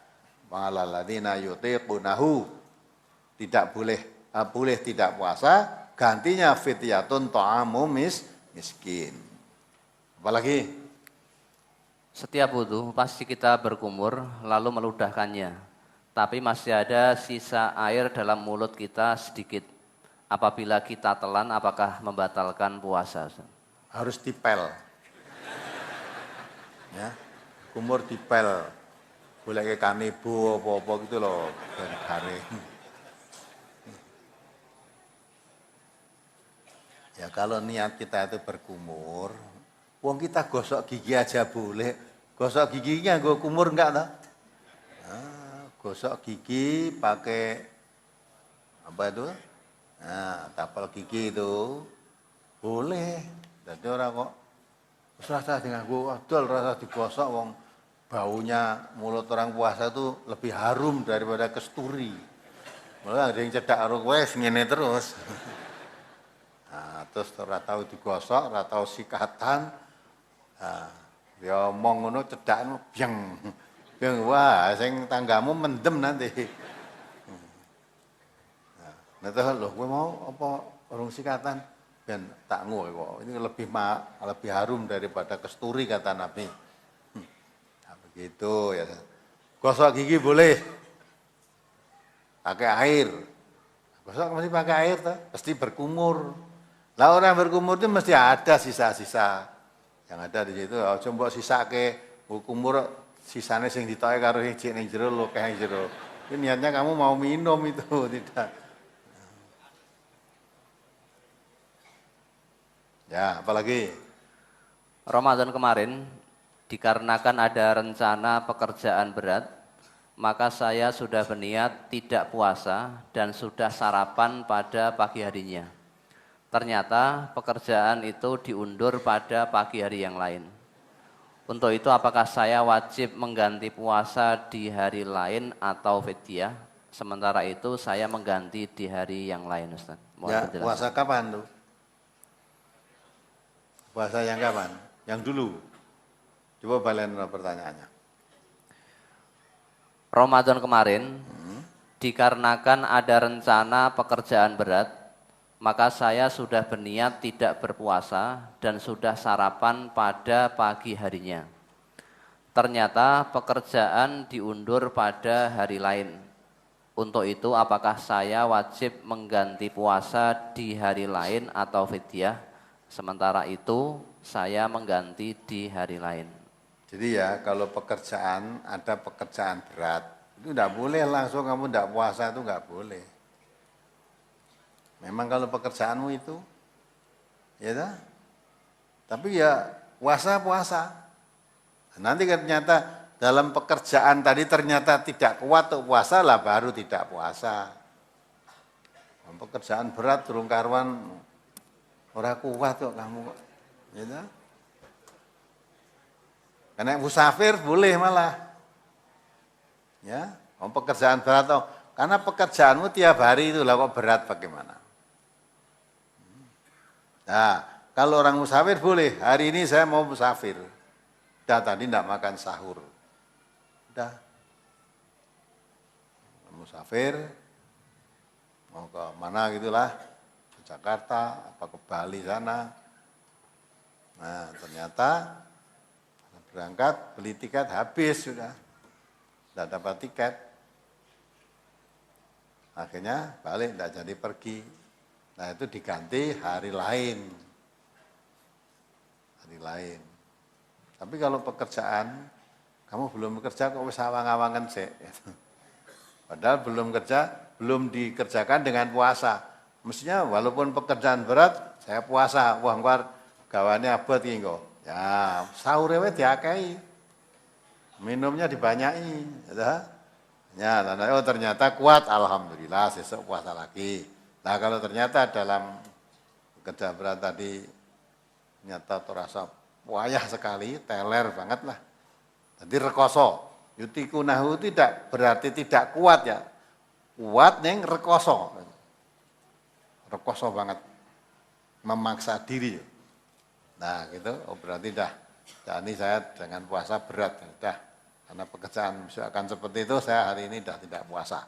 S2: Wa'alalladzina yutiqunahu, tidak boleh tidak puasa, gantinya fidyatun ta'amu miskin. Apalagi?
S1: Setiap wudhu pasti kita berkumur lalu meludahkannya. Tapi masih ada sisa air dalam mulut kita sedikit. Apabila kita telan, apakah membatalkan puasa?
S2: Harus dipel. Ya, kumur dipel. Boleh ke kanebo apa-apa gitu loh, dari garing. Ya kalau niat kita itu berkumur, wong kita gosok gigi aja boleh. Gosok giginya gue kumur enggak toh? Gosok gigi pakai apa itu? Nah, tapal gigi itu boleh. Jadi orang kok rasa dengan gue adol rasa digosok wong baunya mulut orang puasa itu lebih harum daripada kesturi. Malah ada yang cedak karo kowe ngene terus. Nah, terus ora tahu digosok, ora tahu sikatan. Nah, ya omong ngono cedak byeng. Wah, sing tanggamu mendem nanti. Nah, terus lho, kowe mau apa urung sikatan? Ben tak ngono kok. Ini lebih harum daripada kesturi kata Nabi. Nah, begitu ya. Gosok gigi boleh. Pakai air. Gosok mesti pakai air toh, pasti berkumur. Lah orang berkumur itu mesti ada sisa-sisa. Yang ada di situ, aja mbok sisake kumur sisane sing ditoke karo sing ning jero lho kae jero. Ini niatnya kamu mau minum itu, tidak. Ya, apalagi?
S1: Ramadan kemarin, dikarenakan ada rencana pekerjaan berat, maka saya sudah berniat tidak puasa dan sudah sarapan pada pagi harinya. Ternyata pekerjaan itu diundur pada pagi hari yang lain. Untuk itu apakah saya wajib mengganti puasa di hari lain atau fidyah? Sementara itu saya mengganti di hari yang lain, Ustaz.
S2: Ya, puasa kapan tuh? Puasa yang kapan? Yang dulu. Coba balen pertanyaannya.
S1: Ramadan kemarin, dikarenakan ada rencana pekerjaan berat, maka saya sudah berniat tidak berpuasa dan sudah sarapan pada pagi harinya. Ternyata pekerjaan diundur pada hari lain. Untuk itu apakah saya wajib mengganti puasa di hari lain atau fidyah? Sementara itu saya mengganti di hari lain.
S2: Jadi ya kalau ada pekerjaan berat, itu tidak boleh langsung kamu tidak puasa, itu nggak boleh. Memang kalau pekerjaanmu itu, ya dah. Tapi ya puasa. Nanti ternyata dalam pekerjaan tadi ternyata tidak kuat untuk puasa lah baru tidak puasa. Pekerjaan berat durung karuan ora kuat kok kamu, ya dah. Karena musafir boleh malah, ya. Pekerjaan berat toh, karena pekerjaanmu tiap hari itu lah kok berat bagaimana? Nah, kalau orang musafir boleh, hari ini saya mau musafir. Udah tadi tidak makan sahur. Udah. Musafir, mau ke mana gitulah, ke Jakarta, apa ke Bali sana. Nah, ternyata berangkat, beli tiket habis sudah. Tidak dapat tiket. Akhirnya balik, tidak jadi pergi. Nah, itu diganti hari lain. Hari lain. Tapi kalau pekerjaan, kamu belum bekerja kok wis awang-awangan sih. Padahal belum kerja, belum dikerjakan dengan puasa. Mestinya walaupun pekerjaan berat, saya puasa. Wah, keluar gawane abot iki kok. Ya, sahur we diakehi. Minumnya dibanyaki, ya. Oh ternyata kuat, alhamdulillah besok puasa lagi. Nah, kalau ternyata dalam kerja berat tadi ternyata terasa wayah sekali, teler banget lah. Jadi rekoso, yutikunahu tidak berarti tidak kuat ya. Kuat neng rekoso. Rekoso banget. Memaksa diri. Nah gitu, oh berarti dah ini saya dengan puasa berat, dah karena pekerjaan akan seperti itu saya hari ini dah tidak puasa.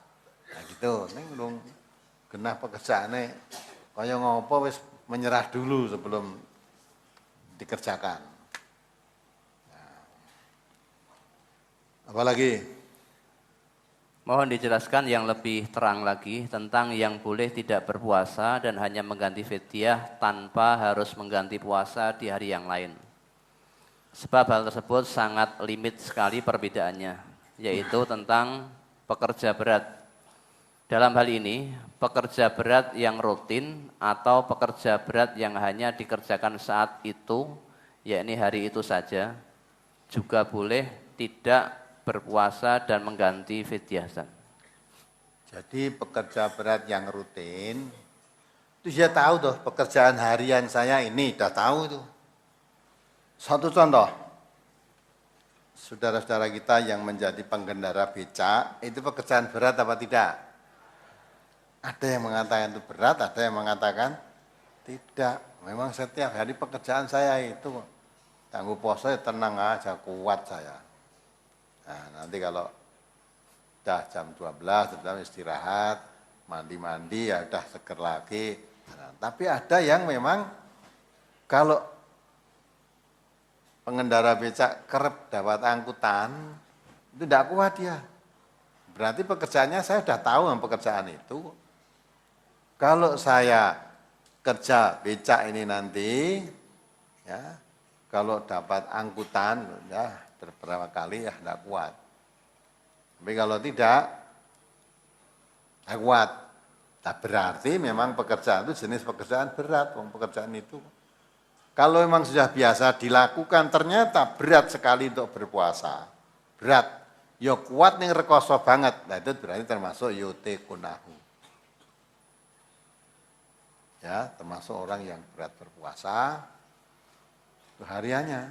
S2: Nah gitu, ini belum genah pekerjaannya, kaya ngopo wis menyerah dulu sebelum dikerjakan. Nah. Apalagi?
S1: Mohon dijelaskan yang lebih terang lagi tentang yang boleh tidak berpuasa dan hanya mengganti fidyah tanpa harus mengganti puasa di hari yang lain. Sebab hal tersebut sangat limit sekali perbedaannya, yaitu tentang pekerja berat. Dalam hal ini, pekerja berat yang rutin atau pekerja berat yang hanya dikerjakan saat itu, yakni hari itu saja, juga boleh tidak berpuasa dan mengganti fidyah.
S2: Jadi pekerja berat yang rutin, itu dia tahu tuh pekerjaan harian saya ini, udah tahu itu. Satu contoh, saudara-saudara kita yang menjadi pengendara becak, itu pekerjaan berat apa tidak? Ada yang mengatakan itu berat, ada yang mengatakan tidak. Memang setiap hari pekerjaan saya itu, tangguh poso ya tenang aja, kuat saya. Nah, nanti kalau udah jam 12, sudah istirahat, mandi-mandi, ya udah seger lagi. Nah, tapi ada yang memang kalau pengendara becak kerap dapat angkutan, itu tidak kuat dia. Berarti pekerjaannya saya sudah tahu yang pekerjaan itu. Kalau saya kerja becak ini nanti, ya kalau dapat angkutan, ya beberapa kali ya tidak kuat. Tapi kalau tidak kuat. Nah, berarti memang pekerjaan itu jenis pekerjaan berat, pekerjaan itu. Kalau memang sudah biasa dilakukan, ternyata berat sekali untuk berpuasa. Berat. Ya kuat nih rekoso banget. Nah itu berarti termasuk yutikunahu. Ya, termasuk orang yang berat berpuasa. Itu hariannya.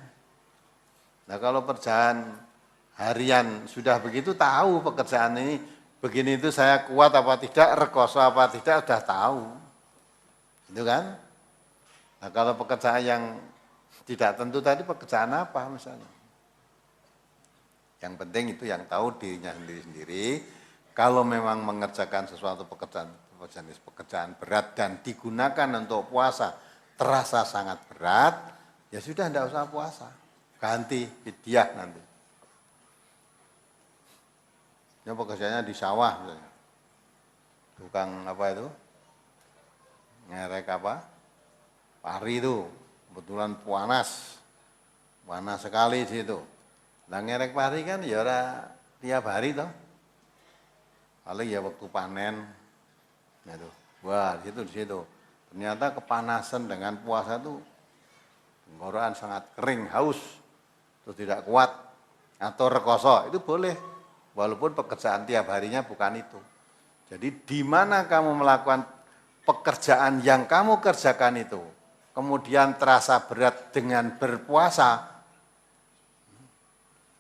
S2: Nah kalau pekerjaan harian sudah begitu tahu pekerjaan ini begini itu saya kuat apa tidak, rekoso apa tidak sudah tahu. Itu kan? Nah kalau pekerjaan yang tidak tentu tadi pekerjaan apa misalnya? Yang penting itu yang tahu dirinya sendiri-sendiri. Kalau memang mengerjakan sesuatu pekerjaan berat dan digunakan untuk puasa terasa sangat berat, ya sudah tidak usah puasa. Ganti fidyah nanti. Ini pekerjaannya di sawah misalnya. Tukang apa itu? Ngerek apa? Pari itu. Kebetulan panas. Panas sekali di situ. Nah ngerek pari kan ya tiap hari toh. Paling ya waktu panen. Nah itu. Wah, di situ. Ternyata kepanasan dengan puasa itu tenggorokan sangat kering, haus. Terus tidak kuat atau rekoso, itu boleh. Walaupun pekerjaan tiap harinya bukan itu. Jadi di mana kamu melakukan pekerjaan yang kamu kerjakan itu, kemudian terasa berat dengan berpuasa,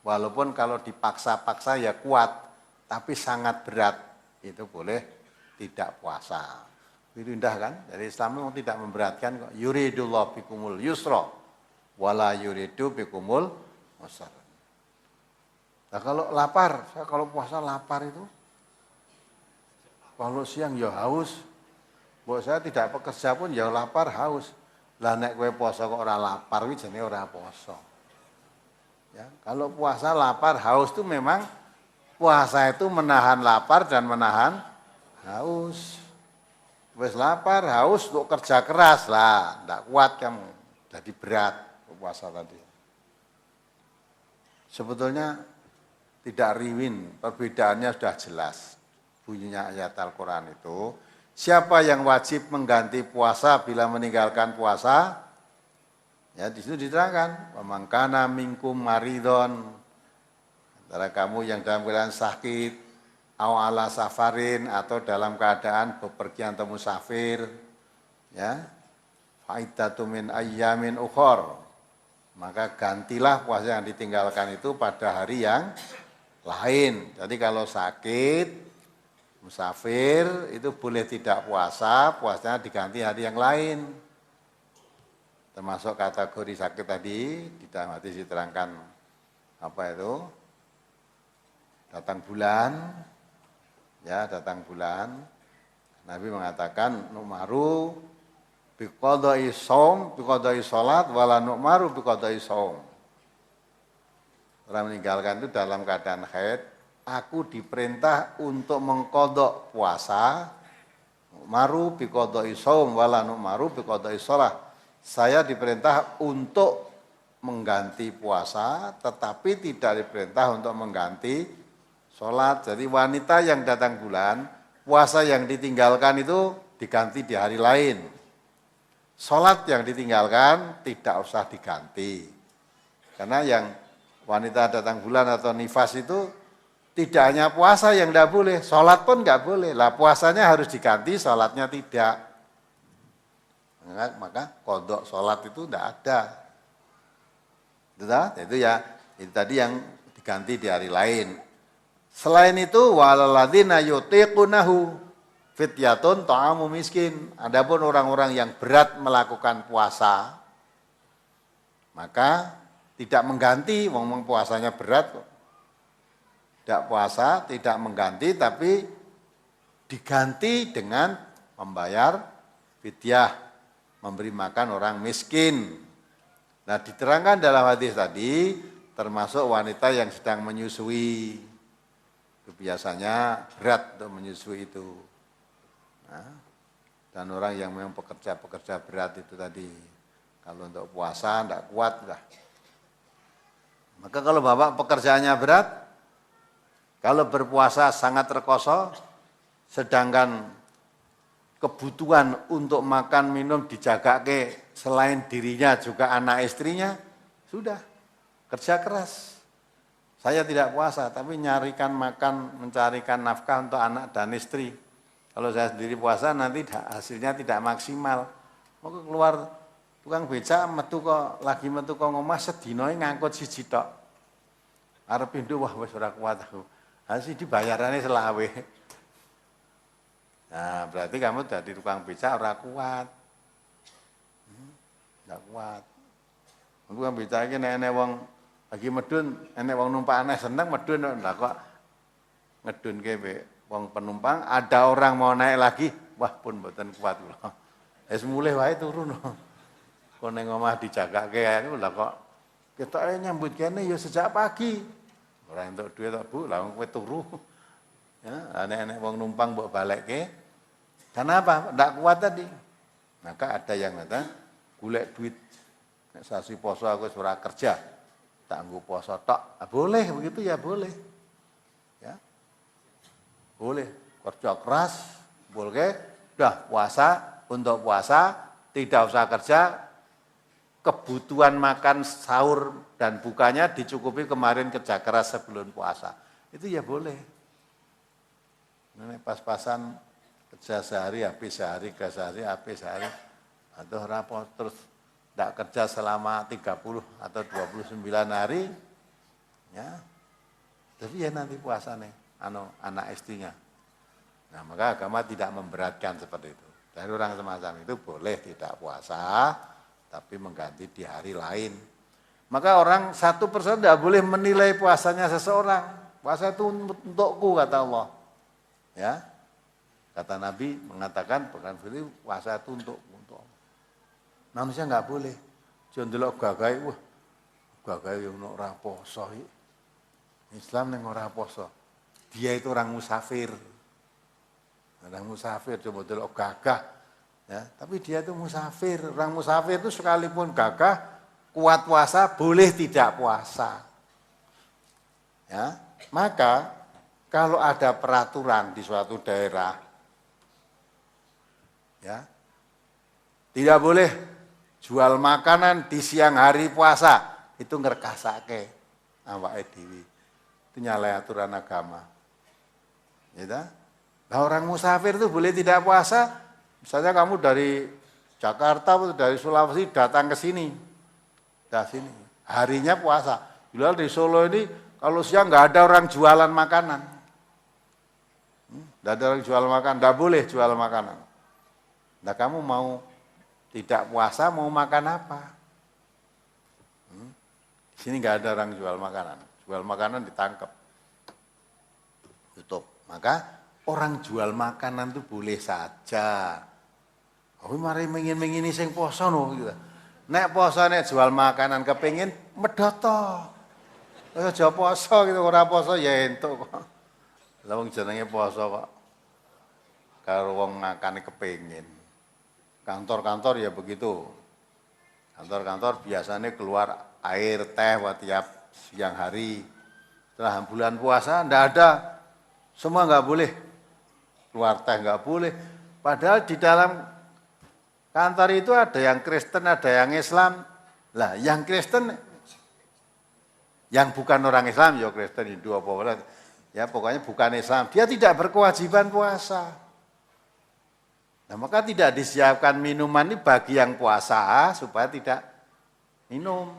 S2: walaupun kalau dipaksa-paksa ya kuat, tapi sangat berat, itu boleh tidak puasa. Itu indah kan? Dari Islam memang tidak memberatkan kok. Yuridullah bikumul yusra, wala yuridu bikumul usra. Nah kalau lapar, saya kalau puasa lapar itu, kalau siang ya haus, buat saya tidak bekerja pun ya lapar haus. Lah nek kowe poso kok ora lapar kuwi jenenge ora poso. Ya, kalau puasa lapar haus itu memang puasa itu menahan lapar dan menahan haus. Wis lapar haus untuk kerja keras lah, ndak kuat kamu. Jadi berat puasa tadi. Sebetulnya tidak riwin, perbedaannya sudah jelas. Bunyinya ayat Al-Quran itu, siapa yang wajib mengganti puasa bila meninggalkan puasa? Ya di situ diterangkan, pamangkana minkum maridon, antara kamu yang dalam keadaan sakit, ala safarin atau dalam keadaan bepergian atau musafir, ya, faidatu min ayyamin ukhor, maka gantilah puasa yang ditinggalkan itu pada hari yang lain. Jadi kalau sakit, musafir itu boleh tidak puasa, puasanya diganti hari yang lain. Termasuk kategori sakit tadi, kita nanti diterangkan apa itu, datang bulan, ya datang bulan, Nabi mengatakan numaru biqadai shaum biqadai salat wala numaru biqadai shaum. Orang meninggalkan itu dalam keadaan haid, aku diperintah untuk mengkodok puasa, numaru biqadai shaum wala numaru biqadai salat. Saya diperintah untuk mengganti puasa, tetapi tidak diperintah untuk mengganti sholat. Jadi wanita yang datang bulan, puasa yang ditinggalkan itu diganti di hari lain. Sholat yang ditinggalkan tidak usah diganti. Karena yang wanita datang bulan atau nifas itu tidak hanya puasa yang tidak boleh, sholat pun nggak boleh. Lah puasanya harus diganti, sholatnya tidak. Maka kodok sholat itu tidak ada. Itu ya, itu tadi yang diganti di hari lain. Selain itu, walaladzina yutiqunahu fityatun ta'amu miskin. Adapun orang-orang yang berat melakukan puasa, maka tidak mengganti, ngomong puasanya berat, tidak puasa, tidak mengganti, tapi diganti dengan membayar fidyah, memberi makan orang miskin. Nah diterangkan dalam hadis tadi, termasuk wanita yang sedang menyusui. Itu biasanya berat untuk menyusui itu. Nah, dan orang yang memang pekerja-pekerja berat itu tadi. Kalau untuk puasa tidak kuat lah. Maka kalau bapak pekerjaannya berat, kalau berpuasa sangat rekoso, sedangkan kebutuhan untuk makan minum dijaga ke selain dirinya juga anak istrinya, sudah kerja keras. Saya tidak puasa tapi nyarikan makan, mencarikan nafkah untuk anak dan istri. Kalau saya sendiri puasa nanti hasilnya tidak maksimal. Mau keluar tukang beca metu kok lagi metu kok ngomah sedinoe ngangkut siji tok. Arep pindho wah wis ora kuat aku. Hasil dibayarannya selawe. Nah, berarti kamu dari tukang beca ora kuat. Enggak kuat. Tukang beca iki nek wong lagi medun, enek wong numpak aneh seneng medun lah kok ngedunke wong penumpang, ada orang mau naik lagi, wah pun mboten kuat kula. Wis mulih wae turu no. Kok ning omah dijagake aku lah kok ketoke nyambut kene ya sejak pagi. Ora entuk duit tok Bu, lah kowe turu. Ya, enek wong numpang mbok balekke. Kenapa? Tidak kuat tadi. Maka ada yang kata, golek duit. Nek sasi poso aku ora kerja. Tak nggo poso tok. Ah, boleh begitu ya boleh. Ya. Boleh. Kerja keras, boleh. Udah puasa, untuk puasa tidak usah kerja. Kebutuhan makan sahur dan bukanya dicukupi kemarin kerja keras sebelum puasa. Itu ya boleh. Ini pas-pasan kerja sehari, habis sehari, kerja sehari, habis sehari. Atau rapor terus tidak kerja selama 30 atau 29 hari. Ya. Tapi ya nanti puasa nih, anak istrinya. Nah maka agama tidak memberatkan seperti itu. Dari orang semacam itu boleh tidak puasa, tapi mengganti di hari lain. Maka orang satu persatu tidak boleh menilai puasanya seseorang. Puasa itu untukku kata Allah. Ya. Kata Nabi mengatakan bukan puasa itu untuk Manusia nggak boleh. Jangan delok gagahe, wah gagahe ono ora poso. Islam ning ora poso. Dia itu orang musafir. Orang musafir coba delok gagah. Ya, tapi dia itu musafir. Orang musafir itu sekalipun gagah, kuat puasa, boleh tidak puasa. Ya, maka kalau ada peraturan di suatu daerah, ya, tidak boleh jual makanan di siang hari puasa, itu ngerkasake awake dhewe. Itu nyalahi aturan agama. Ya, nah, orang musafir itu boleh tidak puasa. Misalnya kamu dari Jakarta atau dari Sulawesi datang ke sini, harinya puasa. Bila di Solo ini kalau siang nggak ada orang jualan makanan, nggak ada orang jual makanan, nggak boleh jual makanan. Nah kamu mau tidak puasa mau makan apa? Di sini nggak ada orang jual makanan ditangkap, tutup. Maka orang jual makanan itu boleh saja. Oh, mari mengin-mengini sing poso no gitu. Nek poso nek jual makanan kepengin medoto. Aja poso gitu, ora poso ya entuk kok. Lah wong jenenge poso kok. Karo wong makane kepengin. Kantor-kantor ya begitu. Kantor-kantor biasanya keluar air teh buat tiap siang hari. Setelah bulan puasa ndak ada. Semua nggak boleh. Keluar teh nggak boleh. Padahal di dalam kantor itu ada yang Kristen, ada yang Islam. Lah, yang Kristen, yang bukan orang Islam, ya Kristen, Hindu, apa ya pokoknya bukan Islam. Dia tidak berkewajiban puasa. Nah, maka tidak disiapkan minuman ini bagi yang puasa supaya tidak minum.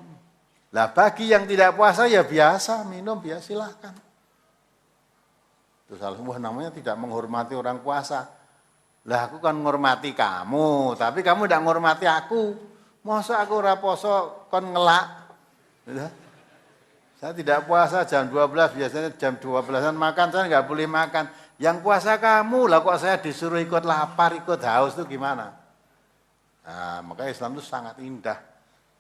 S2: Lah, bagi yang tidak puasa ya biasa minum, ya silahkan. Terus wah namanya tidak menghormati orang puasa. Lah aku kan menghormati kamu, tapi kamu tidak menghormati aku. Masa aku ora poso kon ngelak. Ya. Saya tidak puasa jam 12, biasanya jam 12-an makan, saya nggak boleh makan. Yang puasa kamu, lah kok saya disuruh ikut lapar, ikut haus itu gimana? Nah, maka Islam itu sangat indah.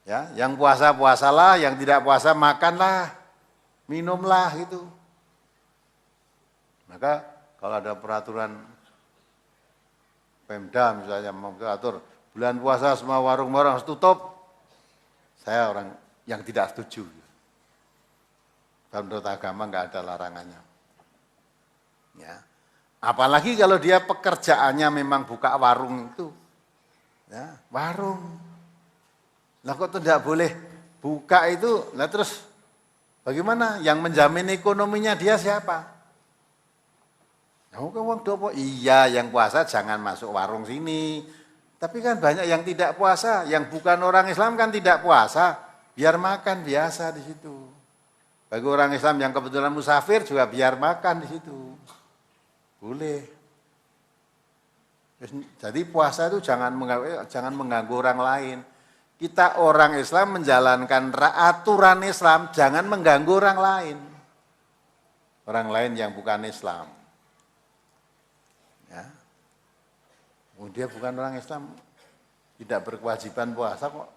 S2: Ya, yang puasa puasalah, yang tidak puasa makanlah, minumlah gitu. Maka kalau ada peraturan Pemda misalnya mengatur bulan puasa semua warung-warung harus tutup, saya orang yang tidak setuju. Menurut agama nggak ada larangannya. Ya. Apalagi kalau dia pekerjaannya memang buka warung itu, ya, warung. Lah kok tidak boleh buka itu? Lah terus bagaimana? Yang menjamin ekonominya dia siapa? Wong dopo iya yang puasa jangan masuk warung sini. Tapi kan banyak yang tidak puasa, yang bukan orang Islam kan tidak puasa, biar makan biasa di situ. Bagi orang Islam yang kebetulan musafir juga biar makan di situ. Boleh. Jadi puasa itu jangan mengganggu orang lain. Kita orang Islam menjalankan aturan Islam, jangan mengganggu orang lain. Orang lain yang bukan Islam. Ya. Dia bukan orang Islam, tidak berkewajiban puasa kok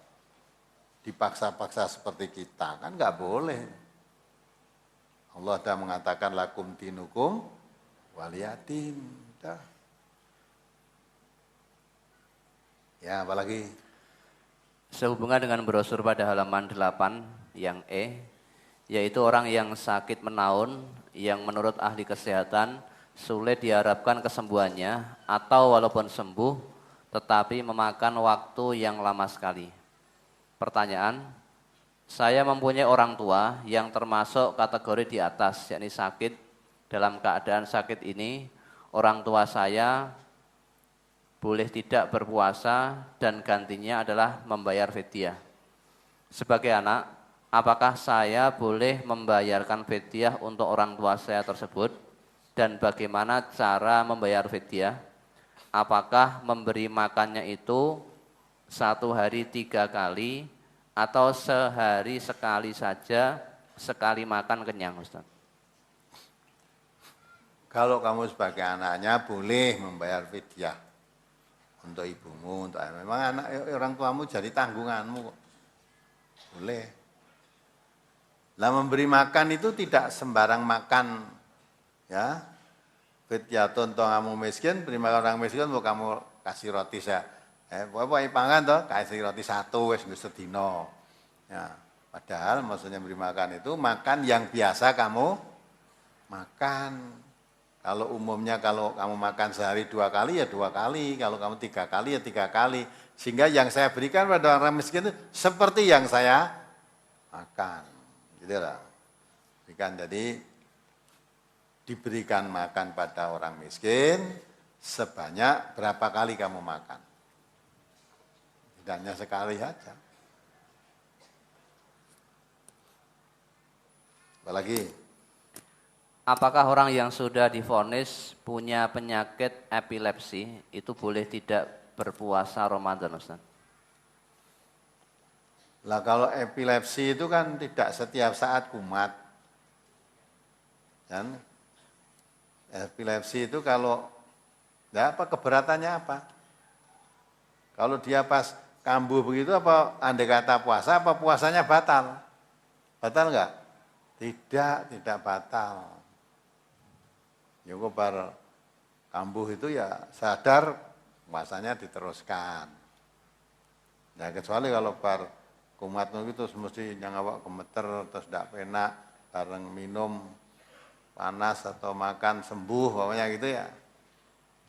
S2: dipaksa-paksa seperti kita, kan nggak boleh. Allah sudah mengatakan lakum dinukum waliyadin. Ya, apalagi
S1: sehubungan dengan brosur pada halaman 8 yang yaitu orang yang sakit menaun yang menurut ahli kesehatan sulit diharapkan kesembuhannya atau walaupun sembuh tetapi memakan waktu yang lama sekali. Pertanyaan, saya mempunyai orang tua yang termasuk kategori di atas, yakni sakit. Dalam keadaan sakit ini, orang tua saya boleh tidak berpuasa dan gantinya adalah membayar fidyah. Sebagai anak, apakah saya boleh membayarkan fidyah untuk orang tua saya tersebut? Dan bagaimana cara membayar fidyah? Apakah memberi makannya itu 1 hari 3 kali atau sehari sekali saja, sekali makan kenyang, Ustaz?
S2: Kalau kamu sebagai anaknya boleh membayar fidyah. untuk ibumu, untuk memang anak orang tuamu jadi tanggunganmu kok. Boleh. Lah memberi makan itu tidak sembarang makan, ya. Fityatun toh kamu miskin, beri makan orang miskin, mau kamu kasih roti saya. Pokoknya pangan toh, kasih roti satu, wes sedino. Ya, padahal maksudnya beri makan itu makan yang biasa kamu makan. Kalau umumnya kalau kamu makan sehari 2 kali ya 2 kali, kalau kamu 3 kali ya 3 kali. Sehingga yang saya berikan pada orang miskin itu seperti yang saya makan. Gitu lah. Jadi diberikan makan pada orang miskin sebanyak berapa kali kamu makan. Tidak hanya sekali saja. Apalagi?
S1: Apakah orang yang sudah divonis punya penyakit epilepsi itu boleh tidak berpuasa Ramadan, Ustaz?
S2: Lah kalau epilepsi itu kan tidak setiap saat kumat. Dan epilepsi itu kalau keberatannya apa? Kalau dia pas kambuh begitu apa andai kata puasa apa puasanya batal? Batal enggak? Tidak batal. Ya bar kambuh itu ya sadar puasanya diteruskan. Nah kecuali kalau bar kumat itu mesti yang awak gemeter terus tidak penak bareng minum panas atau makan sembuh pokoknya gitu ya.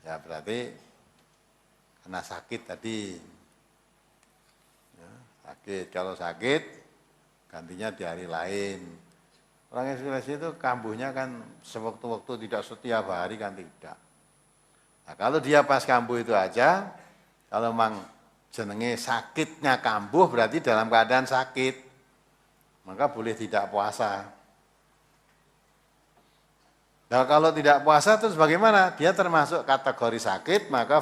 S2: Ya berarti kena sakit tadi. Ya, sakit. Kalau sakit gantinya di hari lain. Orang epilepsi itu kambuhnya kan sewaktu-waktu tidak setiap hari kan tidak. Nah, kalau dia pas kambuh itu aja, kalau memang jenenge sakitnya kambuh berarti dalam keadaan sakit, maka boleh tidak puasa. Nah kalau tidak puasa terus bagaimana? Dia termasuk kategori sakit, maka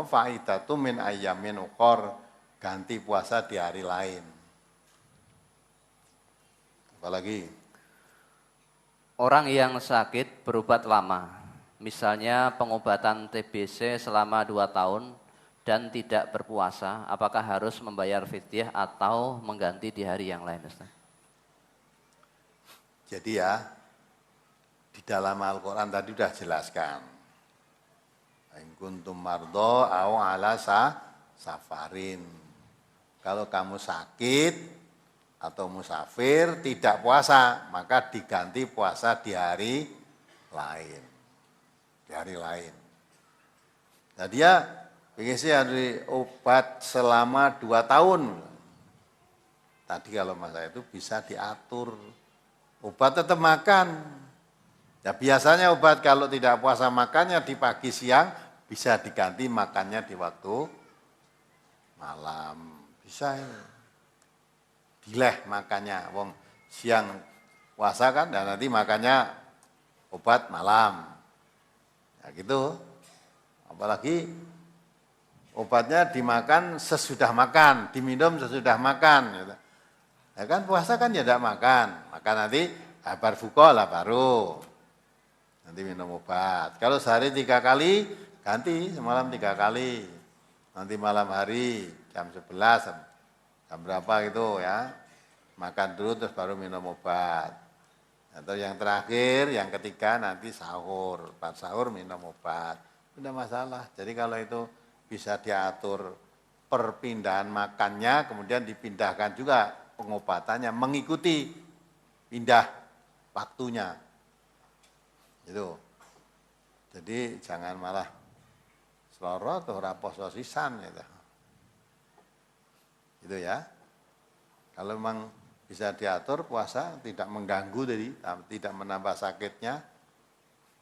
S2: faidatu min ayyamin ukhor, ganti puasa di hari lain. Apalagi?
S1: Orang yang sakit berobat lama, misalnya pengobatan TBC selama 2 tahun dan tidak berpuasa, apakah harus membayar fidyah atau mengganti di hari yang lain, Ustaz?
S2: Jadi ya, di dalam Al-Quran tadi sudah jelaskan. In kuntum mardo au ala safarin. Kalau kamu sakit atau musafir tidak puasa, maka diganti puasa di hari lain. Di hari lain. Nah dia pengen sih hari obat selama 2 tahun. Tadi kalau masa itu bisa diatur. Obat tetap makan. Ya biasanya obat kalau tidak puasa makannya di pagi siang, bisa diganti makannya di waktu malam. Bisa ini. Dileh makannya, wong siang puasa kan, dan nanti makannya obat malam. Ya gitu. Apalagi obatnya dimakan sesudah makan, diminum sesudah makan. Gitu. Ya kan puasa kan ya tidak makan, maka nanti bar buka lah baru nanti minum obat. Kalau sehari 3 kali, ganti semalam 3 kali. Nanti malam hari jam 11. Jam berapa gitu ya, makan dulu terus baru minum obat. Atau yang terakhir, yang ketiga nanti sahur, pas sahur minum obat. Tidak masalah. Jadi kalau itu bisa diatur perpindahan makannya, kemudian dipindahkan juga pengobatannya, mengikuti pindah waktunya. Gitu. Jadi jangan malah selorot atau raposo sisan gitu. Gitu ya. Kalau memang bisa diatur puasa, tidak mengganggu jadi tidak menambah sakitnya,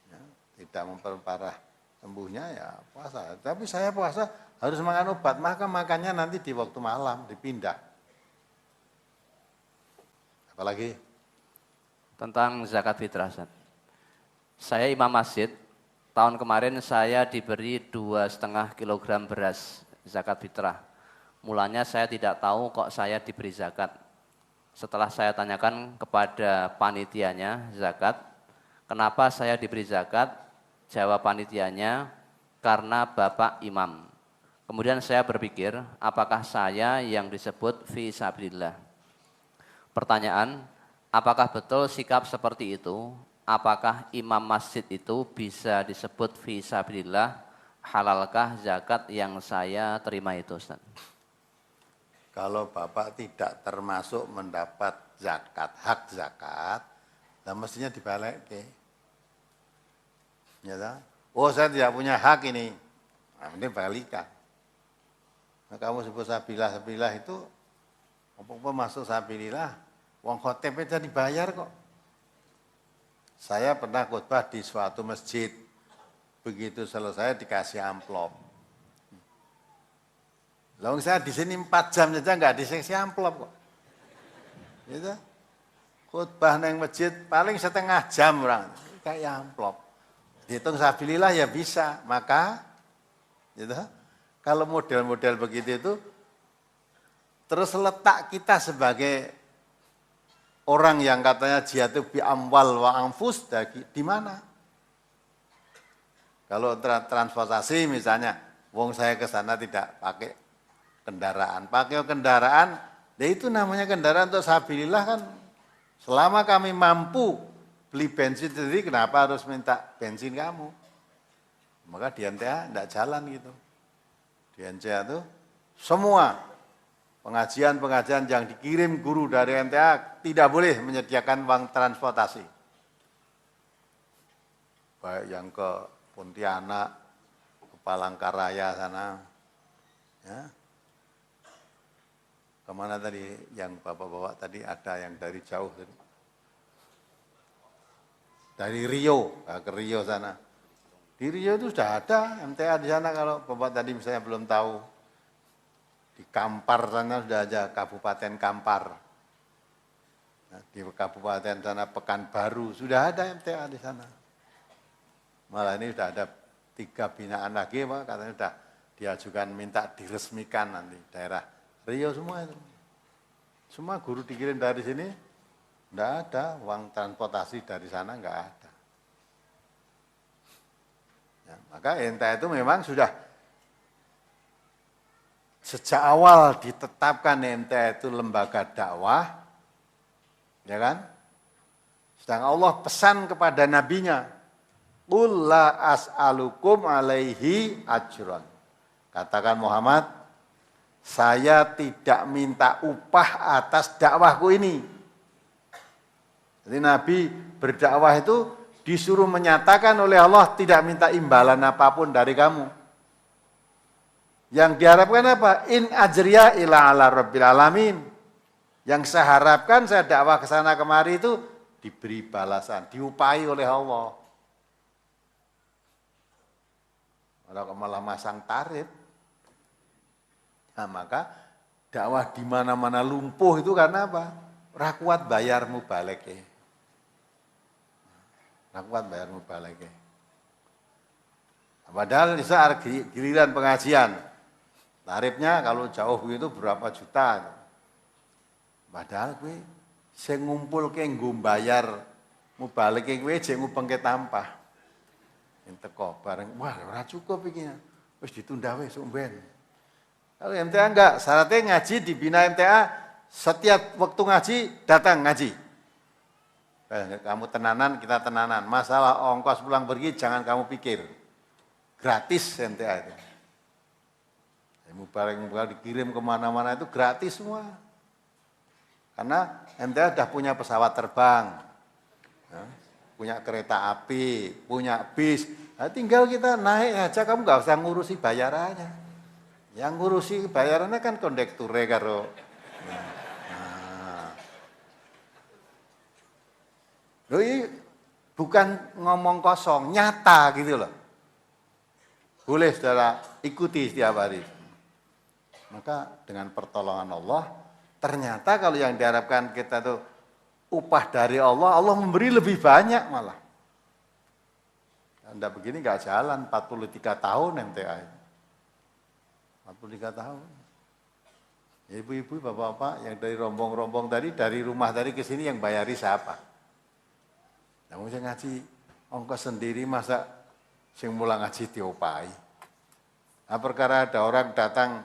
S2: ya, tidak memperparah sembuhnya ya puasa. Tapi saya puasa harus makan obat, maka makannya nanti di waktu malam dipindah. Apalagi?
S1: Tentang zakat fitrah, Ustaz. Saya imam masjid, tahun kemarin saya diberi 2,5 kilogram beras zakat fitrah. Mulanya saya tidak tahu kok saya diberi zakat. Setelah saya tanyakan kepada panitianya zakat, kenapa saya diberi zakat? Jawab panitianya, karena bapak imam. Kemudian saya berpikir, apakah saya yang disebut fi sabilillah? Pertanyaan, apakah betul sikap seperti itu? Apakah imam masjid itu bisa disebut fi sabilillah? Halalkah zakat yang saya terima itu, Ustaz?
S2: Kalau Bapak tidak termasuk mendapat zakat, hak zakat, nah mestinya dibalik. Ya, oh saya tidak punya hak ini, nah, ini balikan. Nah, kamu sebut sabilah itu, apa masuk sabilillah, wong khotib aja dibayar kok. Saya pernah khutbah di suatu masjid, begitu selesai dikasih amplop. Lalu saya di sini 4 jam saja nggak dikasih amplop kok. Gitu. Khutbah neng masjid paling setengah jam orang, kayak amplop. Dihitung sabilillah ya bisa, maka gitu. Kalau model-model begitu itu, terus letak kita sebagai orang yang katanya jihadu bi amwal wa anfus di mana? Kalau transportasi misalnya, wong saya ke sana tidak pakai kendaraan, ya itu namanya kendaraan untuk sabilillah kan. Selama kami mampu beli bensin sendiri, kenapa harus minta bensin kamu? Maka di NTA tidak jalan gitu. Di NCA itu semua pengajian yang dikirim guru dari NTA tidak boleh menyediakan uang transportasi. Baik yang ke Pontianak, ke Palangkaraya sana, ya. Kemana tadi yang bapak-bapak tadi ada yang dari jauh tadi. Dari Rio, ke Rio sana. Di Rio itu sudah ada MTA di sana kalau bapak tadi misalnya belum tahu. Di Kampar sana sudah ada Kabupaten Kampar. Nah, di Kabupaten sana Pekanbaru sudah ada MTA di sana. Malah ini sudah ada 3 binaan lagi, Pak, katanya sudah diajukan minta diresmikan nanti daerah Rio semua itu. Semua guru dikirim dari sini, enggak ada uang transportasi dari sana, enggak ada. Ya, maka MTA itu memang sudah sejak awal ditetapkan MTA itu lembaga dakwah, ya kan? Sedang Allah pesan kepada nabinya, qul la as'alukum alaihi ajran. Katakan Muhammad, saya tidak minta upah atas dakwahku ini. Jadi Nabi berdakwah itu disuruh menyatakan oleh Allah tidak minta imbalan apapun dari kamu. Yang diharapkan apa? In ajriya ila ala rabbil alamin. Yang saya harapkan saya dakwah ke sana kemari itu diberi balasan, diupahi oleh Allah. Kalau malah masang tarif. Nah, maka dakwah di mana-mana lumpuh itu karena apa? Rakuat bayarmu balik ya. Rakuat bayarmu balik ya. Padahal saat giliran pengajian, tarifnya kalau jauh itu berapa juta. Padahal gue saya ngumpul ke nggo bayar mubalike kowe jek ngupengke tampah. Enteko bareng, wah ora cukup iki. Wis ditunda wis sok ben. Kalau MTA enggak, syaratnya ngaji dibina MTA, setiap waktu ngaji datang ngaji. Kamu tenanan, kita tenanan. Masalah ongkos pulang pergi jangan kamu pikir. Gratis MTA itu. Mubalek dikirim kemana-mana itu gratis semua. Karena MTA sudah punya pesawat terbang, ya, punya kereta api, punya bis. Nah, tinggal kita naik aja, kamu nggak usah ngurusi bayarannya. Yang ngurusi bayarannya kan kondekture karo. Nah. Loh, ini bukan ngomong kosong, nyata gitu loh. Boleh saudara ikuti setiap hari. Maka dengan pertolongan Allah, ternyata kalau yang diharapkan kita tuh upah dari Allah, Allah memberi lebih banyak malah. Anda begini nggak jalan 43 tahun MTA. 43 tahun. Ibu-ibu, bapak-bapak yang dari rombong-rombong tadi, dari rumah tadi ke sini yang bayari siapa? Namun saya ngaji ongkos sendiri masa sing mulang ngaji diopai. Nah, perkara ada orang datang,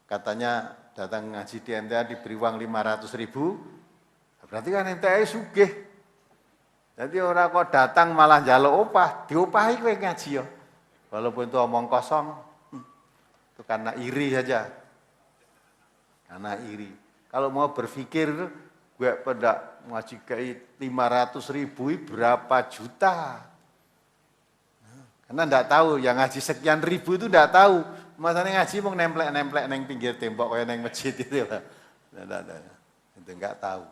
S2: katanya datang ngaji di MTA diberi uang 500.000, berarti kan MTA sugih. Jadi orang kok datang malah njaluk upah, diopahi kowe ngaji ya. Walaupun itu omong kosong, itu karena iri saja. Karena iri. Kalau mau berpikir, gue pada ngaji kayak 500.000 berapa juta. Karena enggak tahu, yang ngaji sekian ribu itu enggak tahu. Masalahnya ngaji mau nemplek-nemplek neng pinggir tembok kayak neng masjid itu lah. Itu enggak tahu.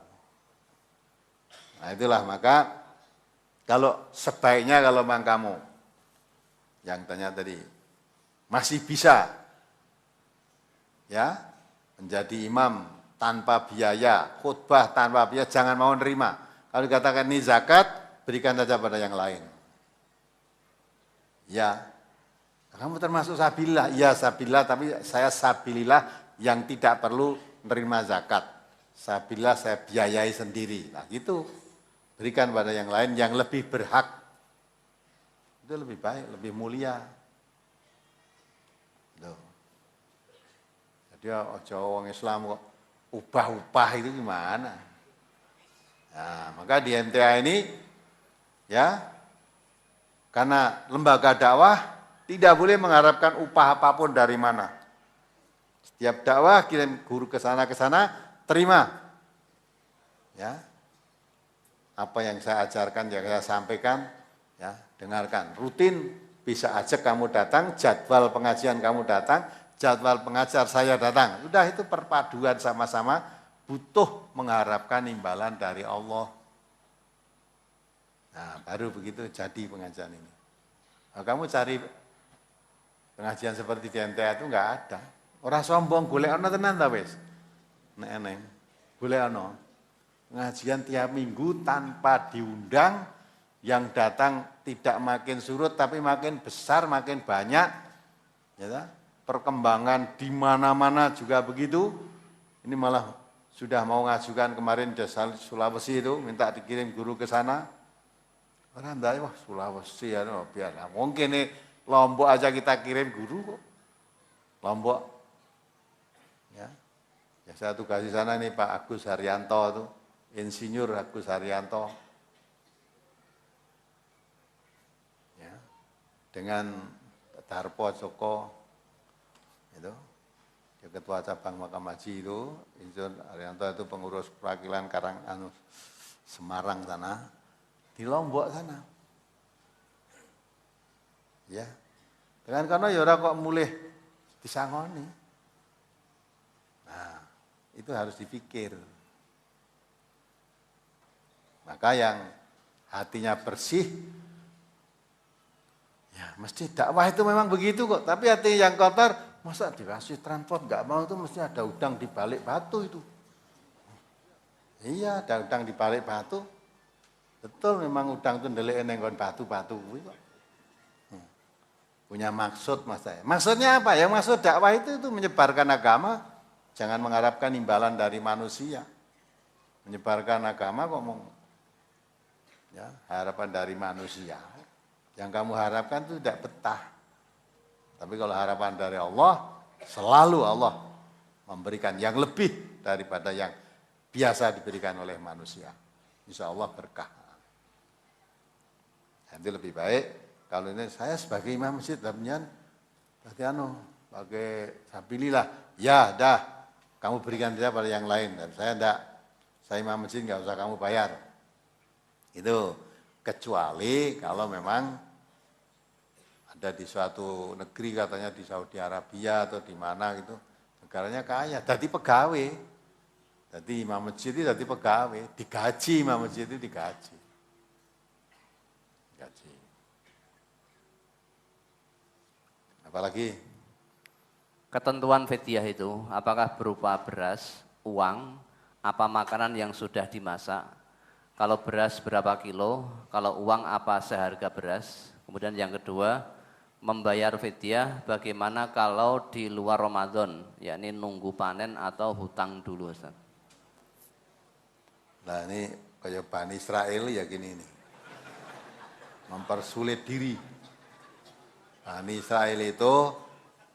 S2: Nah itulah, maka kalau sebaiknya kalau memang kamu yang tanya tadi masih bisa ya menjadi imam tanpa biaya, khutbah tanpa biaya, jangan mau nerima. Kalau dikatakan ini zakat, berikan saja pada yang lain. Ya, kamu termasuk sabilillah, iya sabilillah, tapi saya sabilillah yang tidak perlu nerima zakat. Sabilillah saya biayai sendiri. Nah gitu, berikan pada yang lain yang lebih berhak. Itu lebih baik, lebih mulia. Tuh. Jadi ojo wong Islam kok upah-upah itu gimana? Nah, maka di MTA ini ya, karena lembaga dakwah tidak boleh mengharapkan upah apapun dari mana. Setiap dakwah kirim guru ke sana, terima. Ya. Apa yang saya ajarkan, yang saya sampaikan, ya, dengarkan. Rutin bisa ajak kamu datang, jadwal pengajian kamu datang, jadwal pengajar saya datang. Udah itu perpaduan sama-sama, butuh mengharapkan imbalan dari Allah. Nah, baru begitu jadi pengajian ini. Nah, kamu cari pengajian seperti di MTA itu enggak ada. Orang sombong, golek ana tenan ta wis. Nek eneng, golek ana. Pengajian tiap minggu tanpa diundang, yang datang tidak makin surut tapi makin besar, makin banyak. Ya, perkembangan di mana-mana juga begitu. Ini malah sudah mau ngajukan kemarin di Sulawesi itu, minta dikirim guru ke sana. Orang dari wah Sulawesi ya, biar mungkin nih Lombok aja kita kirim guru kok. Lombok, ya, saya tugas di sana nih Pak Agus Haryanto tuh, Insinyur Agus Haryanto, ya, dengan Darpo Joko, itu, dia ketua cabang Makam Haji itu, Insinyur Haryanto itu pengurus perwakilan Semarang sana. Di Lombok sana. Ya. Dengan karena ya ora kok mulih disangoni. Nah, itu harus dipikir. Maka yang hatinya bersih, ya mesti dakwah itu memang begitu kok. Tapi hati yang kotor, masa dikasih transport nggak mau, itu mesti ada udang di balik batu itu. Iya, ada udang di balik batu. Betul, memang udang itu ndelik neng batu-batu kuwi kok. Punya maksud Mas saya. Maksudnya apa? Yang maksud dakwah itu menyebarkan agama, jangan mengharapkan imbalan dari manusia. Menyebarkan agama kok mau ya, harapan dari manusia. Yang kamu harapkan itu tidak betah. Tapi kalau harapan dari Allah, selalu Allah memberikan yang lebih daripada yang biasa diberikan oleh manusia. Insya Allah berkah. Nanti lebih baik kalau ini saya sebagai imam masjid damian berarti sebagai sabilillah, ya dah kamu berikan dia pada yang lain, dan saya enggak, saya imam masjid enggak usah kamu bayar. Itu kecuali kalau memang ada di suatu negeri, katanya di Saudi Arabia atau di mana gitu, negaranya kaya, jadi pegawai. Jadi imam masjid itu jadi pegawai, digaji, imam masjid itu digaji. Apalagi
S1: ketentuan fidyah itu apakah berupa beras, uang, apa makanan yang sudah dimasak? Kalau beras berapa kilo, kalau uang apa seharga beras? Kemudian yang kedua, membayar fidyah bagaimana kalau di luar Ramadan, yakni nunggu panen atau hutang dulu, Ustaz?
S2: Nah ini kayak Bani Israel ya gini nih, mempersulit diri. Bani Israel itu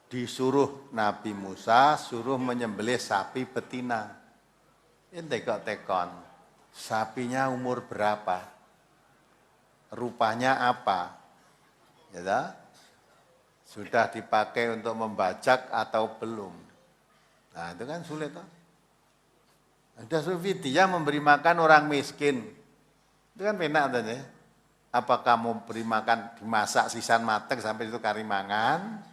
S2: disuruh Nabi Musa suruh menyembelih sapi betina. Ente kok tekon, sapinya umur berapa? Rupanya apa? Ya tak? Sudah dipakai untuk membajak atau belum? Nah itu kan sulit. Ada fidyah memberi makan orang miskin. Itu kan penak tadi. Apakah mau beri makan dimasak sisan mateng sampai itu karimangan?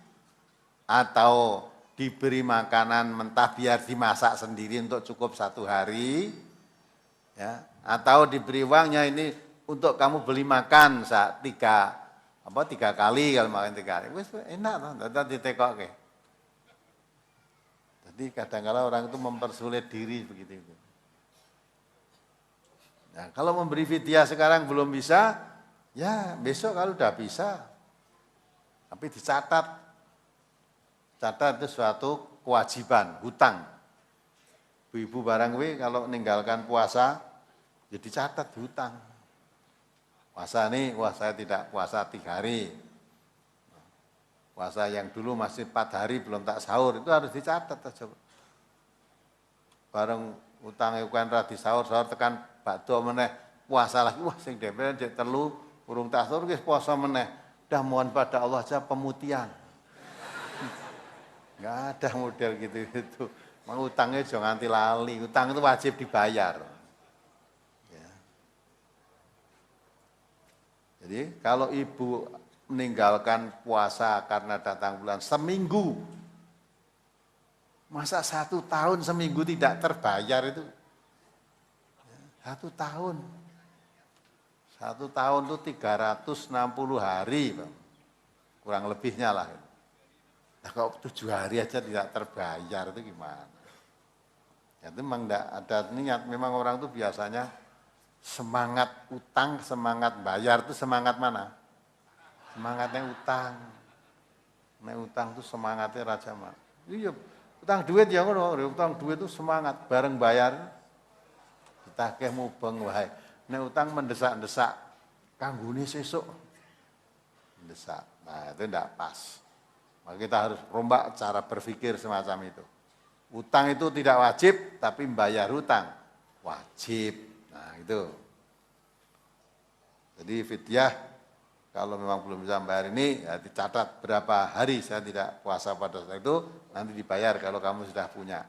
S2: Atau diberi makanan mentah biar dimasak sendiri untuk cukup 1 hari? Ya, atau diberi uangnya ini untuk kamu beli makan 3 kali kalau makan 3 kali. Wis enak toh, tadi ditekokke. Jadi kadang-kadang orang itu mempersulit diri begitu. Nah, kalau memberi fidyah sekarang belum bisa, ya besok kalau udah bisa. Tapi dicatat. Catat itu suatu kewajiban, hutang. Ibu-ibu barang kalau meninggalkan puasa, jadi catat hutang. Puasa ini, saya tidak puasa 3 hari. Puasa yang dulu masih 4 hari belum tak sahur, itu harus dicatat aja. Bareng hutang kan radi sahur tekan bakdo meneh puasa lagi, wah sing dempel cek telu urung tak sahur wis puasa meneh. Dah mohon pada Allah aja pemutihan. Enggak ada model gitu. Mang utangnya jangan nganti lali, utang itu wajib dibayar. Ya. Jadi kalau ibu meninggalkan puasa karena datang bulan seminggu, masa 1 tahun seminggu tidak terbayar itu? 1 tahun. 1 tahun itu 360 hari, Bang. Kurang lebihnya lah. Nah, kalau 7 hari aja tidak terbayar itu gimana? Ya, itu memang tidak ada niat. Memang orang itu biasanya semangat utang, semangat bayar itu semangat mana? Semangatnya utang. Nah, utang itu semangatnya Raja Mak. Iya, utang duit ya ngono, utang duit itu semangat, bareng bayar ditagih mubeng wae. Nek utang mendesak-desak kanggone sesuk. Mendesak. Nah, itu tidak pas. Maka kita harus rombak cara berpikir semacam itu. Utang itu tidak wajib, tapi membayar hutang wajib. Nah itu. Jadi fidyah kalau memang belum bisa membayar ini, ya dicatat berapa hari saya tidak puasa pada saat itu, nanti dibayar kalau kamu sudah punya.